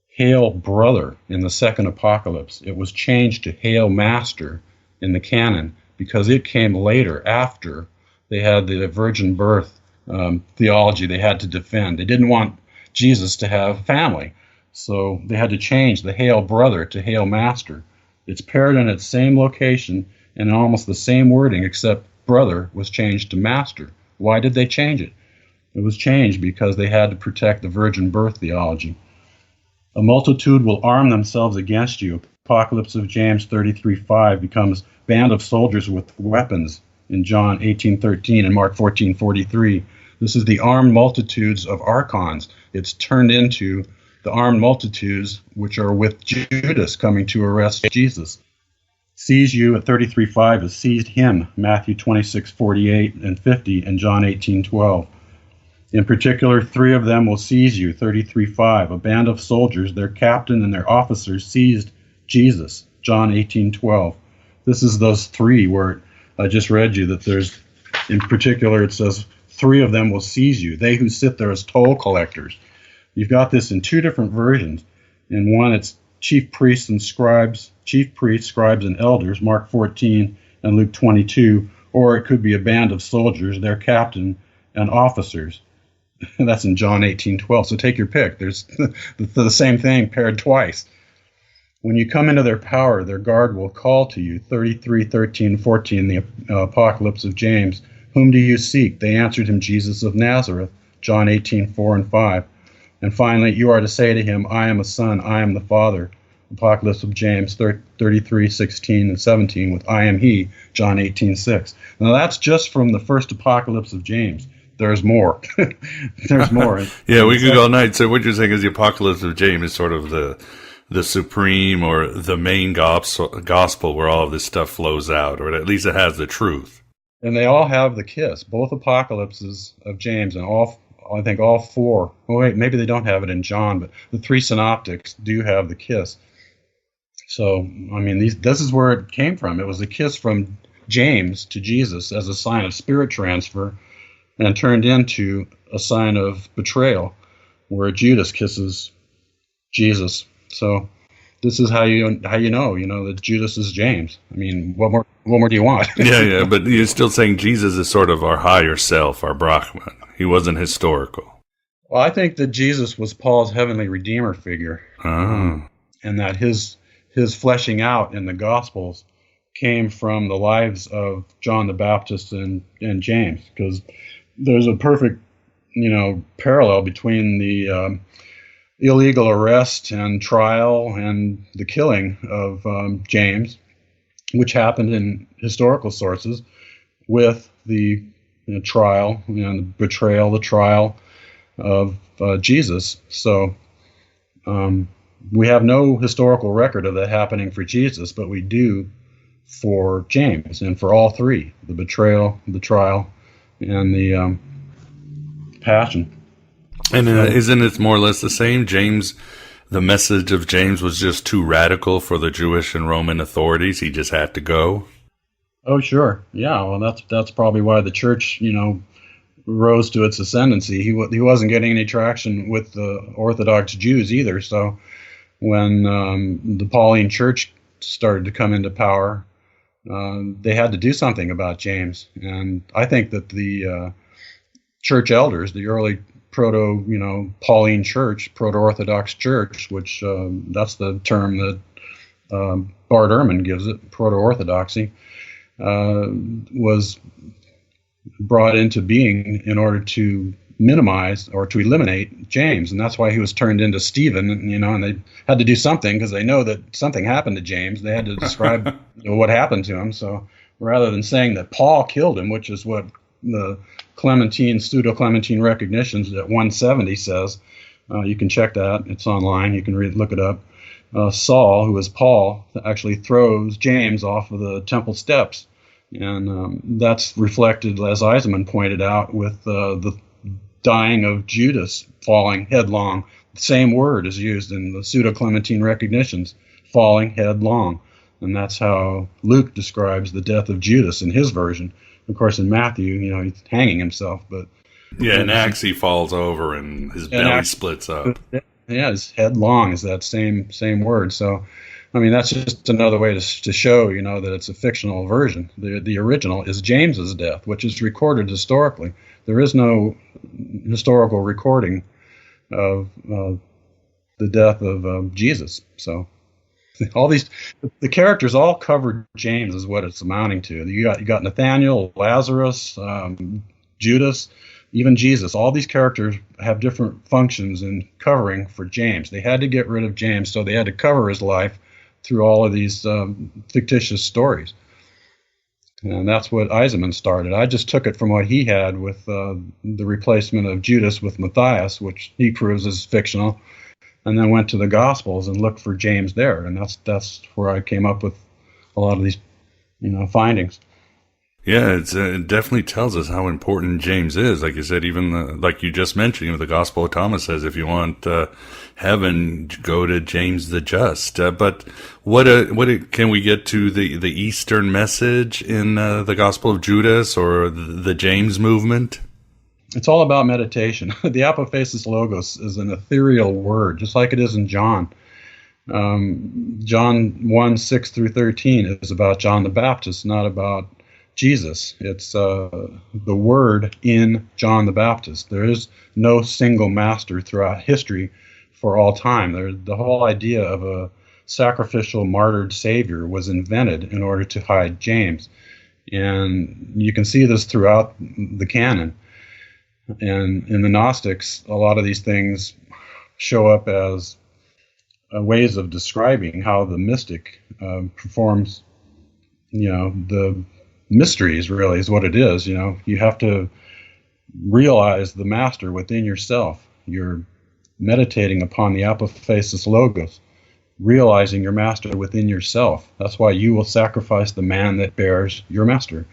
Hail, brother, in the second Apocalypse. It was changed to Hail, Master in the canon because it came later after they had the virgin birth theology they had to defend. They didn't want Jesus to have family, so they had to change the Hail, brother to Hail, Master. It's paired in its same location and in almost the same wording, except brother was changed to master. Why did they change it? It was changed because they had to protect the virgin birth theology. A multitude will arm themselves against you. Apocalypse of James 33:5 becomes band of soldiers with weapons in John 18:13 and Mark 14:43. This is the armed multitudes of archons. It's turned into the armed multitudes which are with Judas coming to arrest Jesus. Seize you at 33:5 is seized him, Matthew 26:48 and 50 and John 18:12. In particular, 3 of them will seize you, 33:5. A band of soldiers, their captain and their officers seized Jesus, John 18:12. This is those 3 where I just read you that there's, in particular, it says 3 of them will seize you, they who sit there as toll collectors. You've got this in 2 different versions. In one, it's chief priests, scribes, and elders, Mark 14 and Luke 22, or it could be a band of soldiers, their captain, and officers. That's in John 18:12. So take your pick. There's the same thing paired twice. When you come into their power, their guard will call to you, 33:13, 14, the Apocalypse of James. Whom do you seek? They answered him, Jesus of Nazareth, John 18:4 and 5. And finally, you are to say to him, I am a son, I am the Father. Apocalypse of James 33:16 and 17 with I am he, John 18:6. Now that's just from the first Apocalypse of James. There's more. There's more. Yeah, we could go all night. So what you're saying is the Apocalypse of James is sort of the supreme or the main gospel where all of this stuff flows out, or at least it has the truth. And they all have the kiss, both apocalypses of James, and I think all four. Oh wait, maybe they don't have it in John, but the three synoptics do have the kiss. So, I mean, this is where it came from. It was a kiss from James to Jesus as a sign of spirit transfer, and turned into a sign of betrayal, where Judas kisses Jesus. So, this is how you know that Judas is James. I mean, what more do you want? Yeah, but you're still saying Jesus is sort of our higher self, our Brahman. He wasn't historical. Well, I think that Jesus was Paul's heavenly redeemer figure, and that his fleshing out in the Gospels came from the lives of John the Baptist and James, because there's a perfect, parallel between the illegal arrest and trial and the killing of James, which happened in historical sources, with the trial and the betrayal, the trial of Jesus. So we have no historical record of that happening for Jesus, but we do for James, and for all three: the betrayal, the trial, and the passion. And isn't it more or less the same? James, the message of James was just too radical for the Jewish and Roman authorities. He just had to go. Oh, sure. Yeah, well, that's probably why the church, rose to its ascendancy. He wasn't getting any traction with the Orthodox Jews either. So when the Pauline Church started to come into power, they had to do something about James. And I think that the church elders, the early Pauline Church, Proto-Orthodox Church, which that's the term that Bart Ehrman gives it, Proto-Orthodoxy, was brought into being in order to minimize or to eliminate James, and that's why he was turned into Stephen. And they had to do something because they know that something happened to James. They had to describe what happened to him. So rather than saying that Paul killed him, which is what the Pseudo-Clementine Recognitions at 170 says, you can check that. It's online. You can look it up. Saul, who is Paul, actually throws James off of the temple steps. And that's reflected, as Eisenman pointed out, with the dying of Judas falling headlong. The same word is used in the Pseudo-Clementine Recognitions, falling headlong. And that's how Luke describes the death of Judas in his version. Of course, in Matthew, he's hanging himself. But yeah, in Acts he falls over and his belly splits up. Yeah, his headlong is that same word. So, I mean, that's just another way to show, that it's a fictional version. The original is James's death, which is recorded historically. There is no historical recording of the death of Jesus. So, all the characters all cover James is what it's amounting to. You got Nathaniel, Lazarus, Judas, even Jesus. All these characters have different functions in covering for James. They had to get rid of James, so they had to cover his life through all of these fictitious stories. And that's what Eisenman started. I just took it from what he had with the replacement of Judas with Matthias, which he proves is fictional, and then went to the Gospels and looked for James there. And that's where I came up with a lot of these findings. Yeah, it definitely tells us how important James is. Like you said, even like you just mentioned, the Gospel of Thomas says if you want heaven, go to James the Just. But what can we get to the Eastern message in the Gospel of Judas or the James movement? It's all about meditation. The apophasis logos is an ethereal word, just like it is in John. John 1:6-13 is about John the Baptist, not about Jesus. It's the word in John the Baptist. There is no single master throughout history for all time. The whole idea of a sacrificial martyred savior was invented in order to hide James. And you can see this throughout the canon. And in the Gnostics, a lot of these things show up as ways of describing how the mystic performs, the mysteries, really, is what it is. You have to realize the master within yourself. You're meditating upon the apophasis logos, realizing your master within yourself. That's why you will sacrifice the man that bears your master.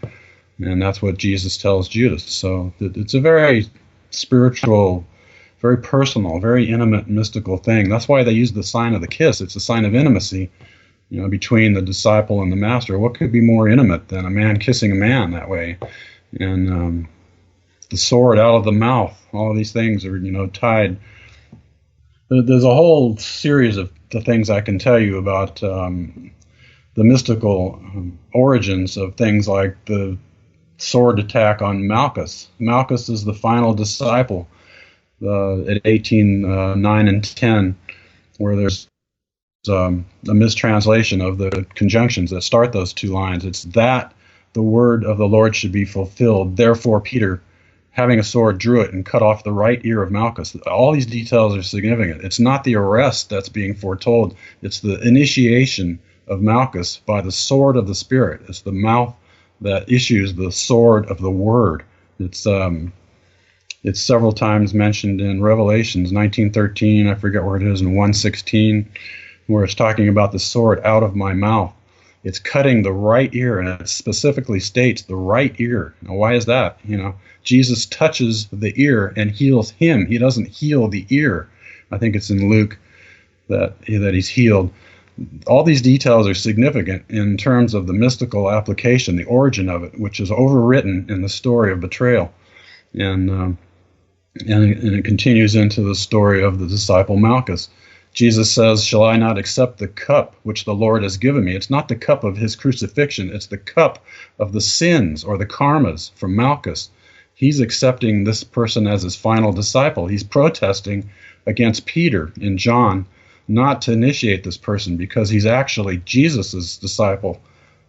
And that's what Jesus tells Judas. So it's a very spiritual, very personal, very intimate, mystical thing. That's why they use the sign of the kiss. It's a sign of intimacy, between the disciple and the master. What could be more intimate than a man kissing a man that way? And the sword out of the mouth. All of these things are, tied. There's a whole series of the things I can tell you about the mystical origins of things like the sword attack on Malchus. Malchus is the final disciple at 18:9 and 10, where there's a mistranslation of the conjunctions that start those two lines. It's that the word of the Lord should be fulfilled. Therefore, Peter, having a sword, drew it and cut off the right ear of Malchus. All these details are significant. It's not the arrest that's being foretold. It's the initiation of Malchus by the sword of the Spirit. It's the mouth that issues the sword of the Word. It's several times mentioned in Revelations 19:13. I forget where it is, in 1:16, where it's talking about the sword out of my mouth. It's cutting the right ear, and it specifically states the right ear. Now, why is that? Jesus touches the ear and heals him. He doesn't heal the ear. I think it's in Luke that he's healed. All these details are significant in terms of the mystical application, the origin of it, which is overwritten in the story of betrayal. And it continues into the story of the disciple Malchus. Jesus says, "Shall I not accept the cup which the Lord has given me?" It's not the cup of his crucifixion. It's the cup of the sins or the karmas from Malchus. He's accepting this person as his final disciple. He's protesting against Peter and John not to initiate this person, because he's actually Jesus's disciple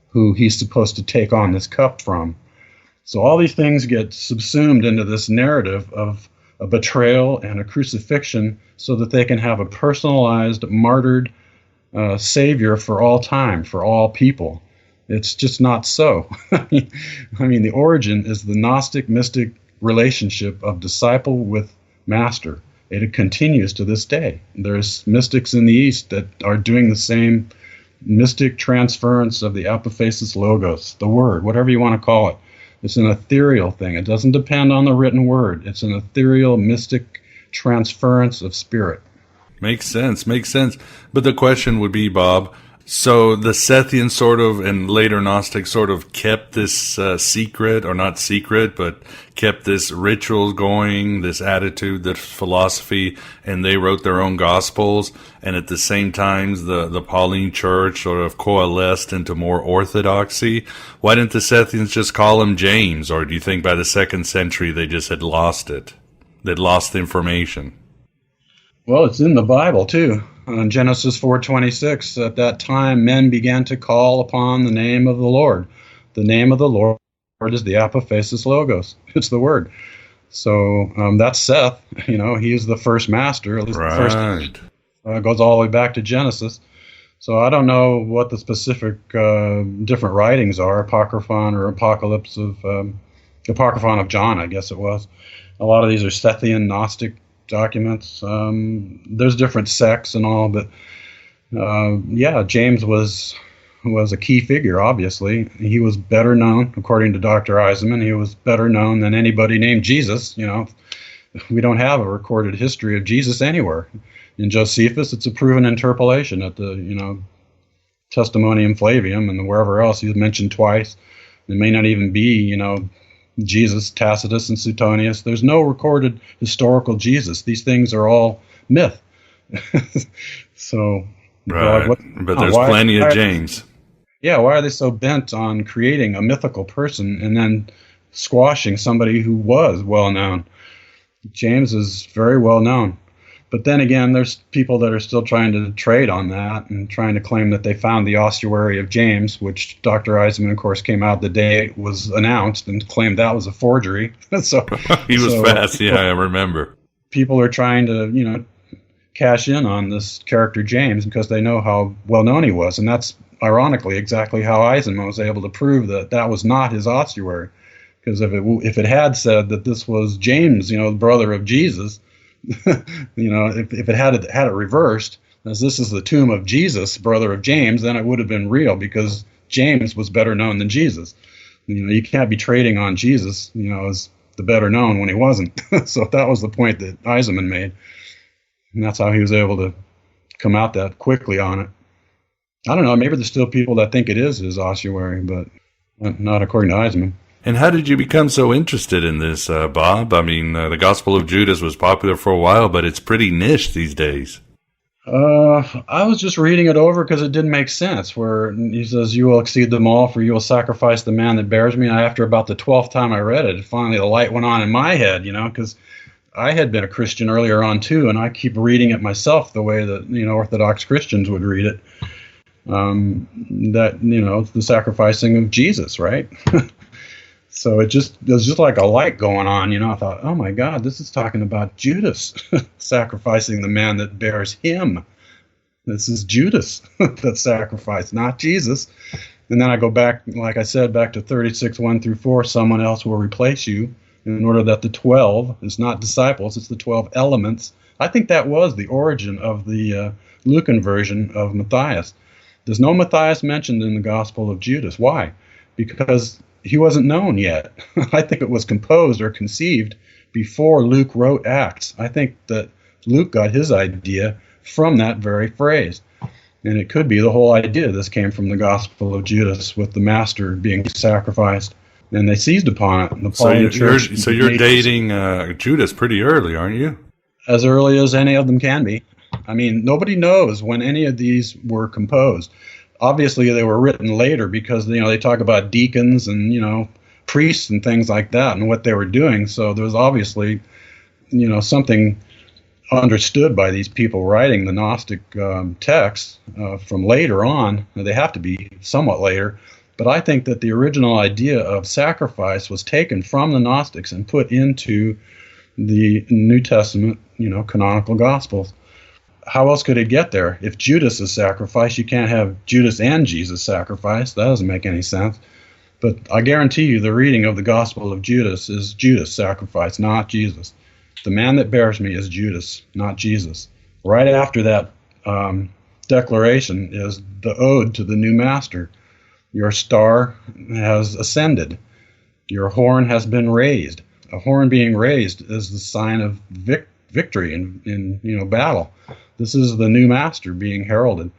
who he's supposed to take on this cup from. So all these things get subsumed into this narrative of a betrayal and a crucifixion so that they can have a personalized, martyred savior for all time, for all people. It's just not so. I mean, the origin is the Gnostic mystic relationship of disciple with master. It continues to this day. There's mystics in the East that are doing the same mystic transference of the apophasis logos, the word, whatever you want to call it. It's an ethereal thing. It doesn't depend on the written word. It's an ethereal, mystic transference of spirit. Makes sense. But the question would be, Bob, so the Sethians sort of, and later Gnostics sort of kept this secret, or not secret, but kept this ritual going, this attitude, this philosophy, and they wrote their own gospels. And at the same time, the Pauline church sort of coalesced into more orthodoxy. Why didn't the Sethians just call him James? Or do you think by the 2nd century they just had lost it? They'd lost the information. Well, it's in the Bible, too. In Genesis 4:26, at that time, men began to call upon the name of the Lord. The name of the Lord is the apophasis logos. It's the word. So that's Seth. He is the first master. At least the first. Goes all the way back to Genesis. So I don't know what the specific different writings are, Apocryphon or Apocryphon of John, I guess it was. A lot of these are Sethian Gnostic documents. There's different sects and all, but James was a key figure, obviously. He was better known, according to Dr. Eisenman, he was better known than anybody named Jesus. We don't have a recorded history of Jesus anywhere. In Josephus, it's a proven interpolation at the, Testimonium Flavium and wherever else he's mentioned twice. It may not even be, Jesus, Tacitus, and Suetonius. There's no recorded historical Jesus. These things are all myth. So, right. But there's plenty of James. Yeah, why are they so bent on creating a mythical person and then squashing somebody who was well known? James is very well known. But then again, there's people that are still trying to trade on that and trying to claim that they found the ossuary of James, which Dr. Eisenman, of course, came out the day it was announced and claimed that was a forgery. He was fast, yeah, I remember. People are trying to, cash in on this character James because they know how well known he was, and that's ironically exactly how Eisenman was able to prove that that was not his ossuary. Because if it had said that this was James, the brother of Jesus, if it had it reversed, as this is the tomb of Jesus, brother of James, then it would have been real because James was better known than Jesus. You can't be trading on Jesus, as the better known when he wasn't. So that was the point that Eisenman made. And that's how he was able to come out that quickly on it. I don't know, maybe there's still people that think it is his ossuary, but not according to Eisenman. And how did you become so interested in this, Bob? I mean, the Gospel of Judas was popular for a while, but it's pretty niche these days. I was just reading it over because it didn't make sense, where he says, you will exceed them all, for you will sacrifice the man that bears me. And after about the 12th time I read it, finally the light went on in my head, because I had been a Christian earlier on too, and I keep reading it myself the way that, Orthodox Christians would read it. That, it's the sacrificing of Jesus, right? So it was just like a light going on, I thought, oh my God, this is talking about Judas sacrificing the man that bears him. This is Judas that sacrificed, not Jesus. And then I go back, like I said, back to 36, 1 through 4, someone else will replace you, in order that the 12 is not disciples, it's the 12 elements. I think that was the origin of the Lucan version of Matthias. There's no Matthias mentioned in the Gospel of Judas. Why? Because he wasn't known yet. I think it was composed or conceived before Luke wrote Acts. I think that Luke got his idea from that very phrase. And it could be the whole idea. This came from the Gospel of Judas with the master being sacrificed. And they seized upon it. So you're dating Judas pretty early, aren't you? As early as any of them can be. I mean, nobody knows when any of these were composed. Obviously, they were written later because, they talk about deacons and, priests and things like that and what they were doing. So there's obviously, something understood by these people writing the Gnostic texts from later on. They have to be somewhat later. But I think that the original idea of sacrifice was taken from the Gnostics and put into the New Testament, canonical Gospels. How else could it get there? If Judas is sacrificed, you can't have Judas and Jesus sacrificed. That doesn't make any sense. But I guarantee you the reading of the Gospel of Judas is Judas sacrificed, not Jesus. The man that bears me is Judas, not Jesus. Right after that declaration is the ode to the new master. Your star has ascended. Your horn has been raised. A horn being raised is the sign of victory in battle. This is the new master being heralded.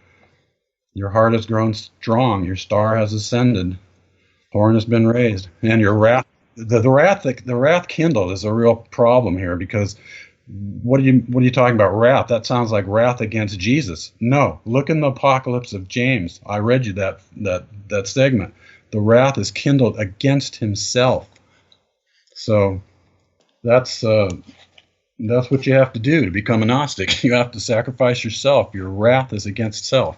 Your heart has grown strong. Your star has ascended. Horn has been raised. And your wrath, the wrath kindled is a real problem here, because what are you talking about? Wrath? That sounds like wrath against Jesus. No, look in the Apocalypse of James. I read you that segment. The wrath is kindled against himself. So that's what you have to do to become a Gnostic. You have to sacrifice yourself. Your wrath is against self.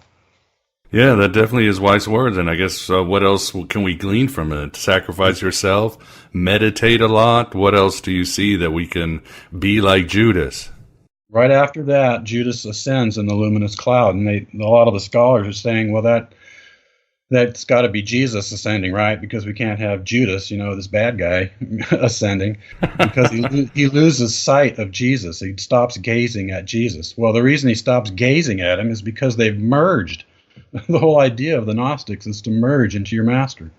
Yeah, that definitely is wise words. And I guess what else can we glean from it? Sacrifice yourself, meditate a lot. What else do you see that we can be like Judas? Right after that, Judas ascends in the luminous cloud. And a lot of the scholars are saying, well, that's got to be Jesus ascending, right? Because we can't have Judas, this bad guy, ascending, because he loses sight of Jesus. He stops gazing at Jesus. Well, the reason he stops gazing at him is because they've merged. The whole idea of the Gnostics is to merge into your master.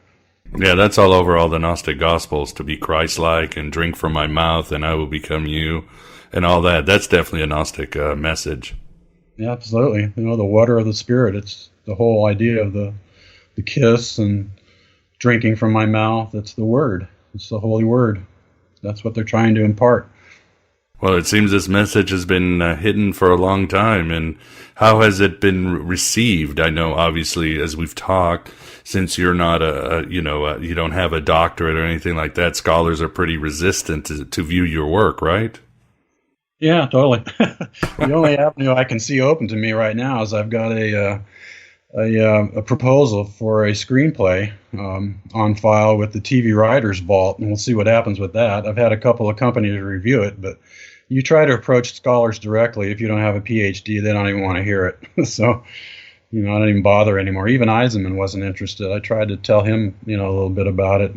Yeah, that's all over all the Gnostic Gospels, to be Christ-like and drink from my mouth and I will become you and all that. That's definitely a Gnostic message. Yeah, absolutely. The water of the Spirit. It's the whole idea of the kiss and drinking from my mouth. It's the Word. It's the Holy Word. That's what they're trying to impart. Well, it seems this message has been hidden for a long time. And how has it been received? I know, obviously, as we've talked, since you're not you don't have a doctorate or anything like that, scholars are pretty resistant to view your work, right? Yeah, totally. The only avenue I can see open to me right now is I've got a proposal for a screenplay on file with the TV Writers Vault, and we'll see what happens with that. I've had a couple of companies review it, but you try to approach scholars directly. If you don't have a PhD, they don't even want to hear it. So, I don't even bother anymore. Even Eisenman wasn't interested. I tried to tell him, a little bit about it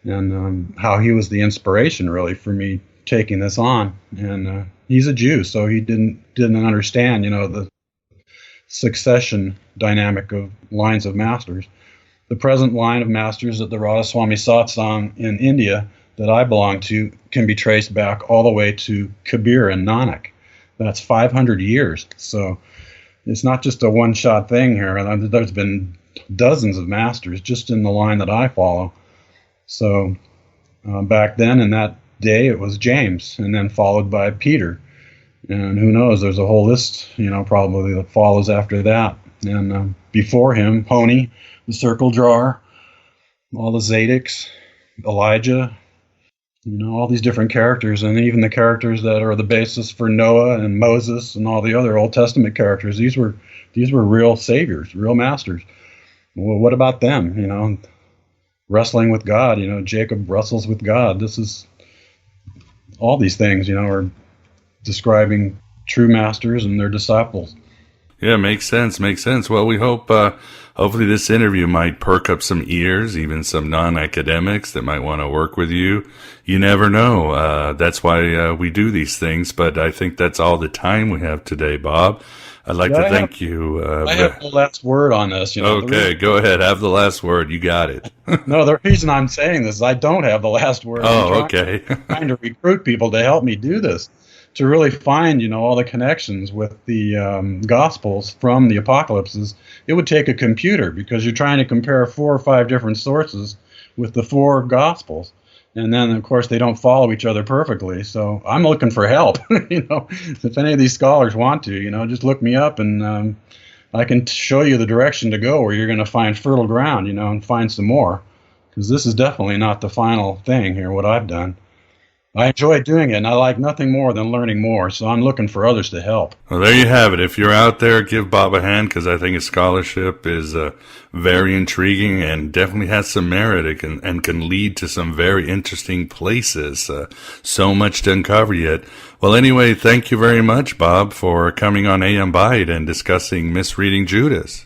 and how he was the inspiration, really, for me taking this on. And he's a Jew, so he didn't understand, the succession dynamic of lines of masters. The present line of masters at the Radhaswami Satsang in India that I belong to can be traced back all the way to Kabir and Nanak. That's 500 years. So it's not just a one-shot thing here. There's been dozens of masters just in the line that I follow. So back then, in that day, it was James, and then followed by Peter. And who knows, there's a whole list, probably that follows after that. And before him, Honi, the circle drawer, all the Zadoks, Elijah, all these different characters, and even the characters that are the basis for Noah and Moses and all the other Old Testament characters. These were real saviors, real masters. Well, what about them? Wrestling with God. Jacob wrestles with God. This is all these things. Are describing true masters and their disciples. Yeah, makes sense. Well, we hope, hopefully this interview might perk up some ears, even some non-academics that might want to work with you. You never know. That's why we do these things, but I think that's all the time we have today, Bob. I'd like to thank you. I have the last word on this. Okay, go ahead. Have the last word. You got it. No, the reason I'm saying this is I don't have the last word. Okay. I'm trying to recruit people to help me do this, to really find, all the connections with the Gospels from the Apocalypses. It would take a computer, because you're trying to compare 4 or 5 different sources with the 4 Gospels. And then, of course, they don't follow each other perfectly. So I'm looking for help. If any of these scholars want to, just look me up, and I can show you the direction to go where you're going to find fertile ground, and find some more. Because this is definitely not the final thing here, what I've done. I enjoy doing it, and I like nothing more than learning more, so I'm looking for others to help. Well, there you have it. If you're out there, give Bob a hand, because I think his scholarship is very intriguing and definitely has some merit and can lead to some very interesting places. So much to uncover yet. Well, anyway, thank you very much, Bob, for coming on AM Byte and discussing Misreading Judas.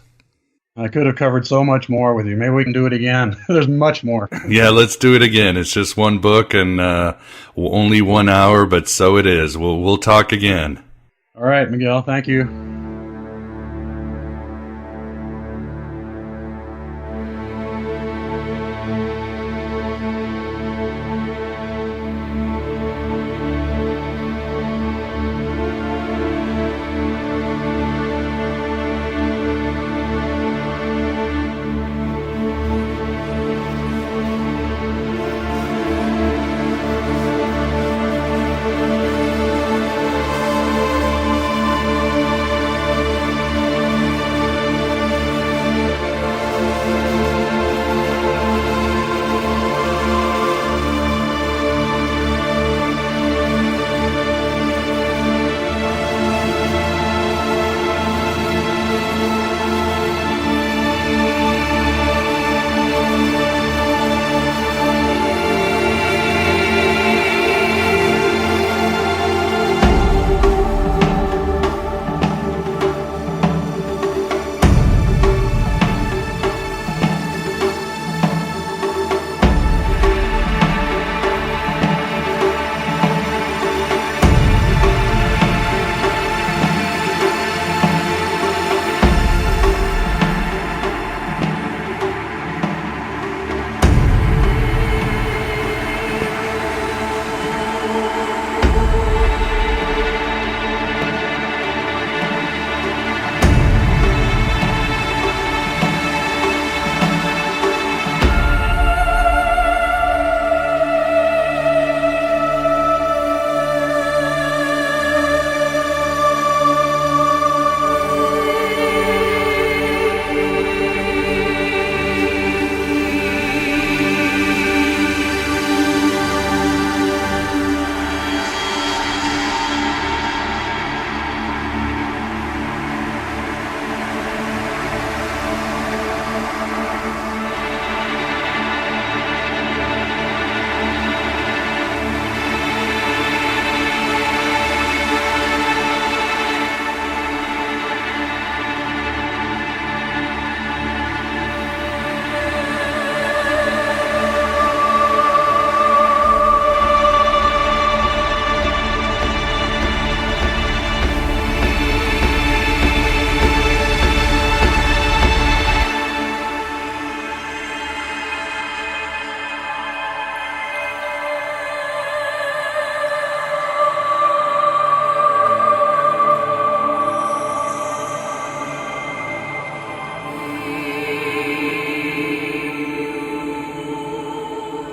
I could have covered so much more with you. Maybe we can do it again. There's much more. Yeah, let's do it again. It's just one book and only 1 hour, but so it is. We'll talk again. All right, Miguel. Thank you.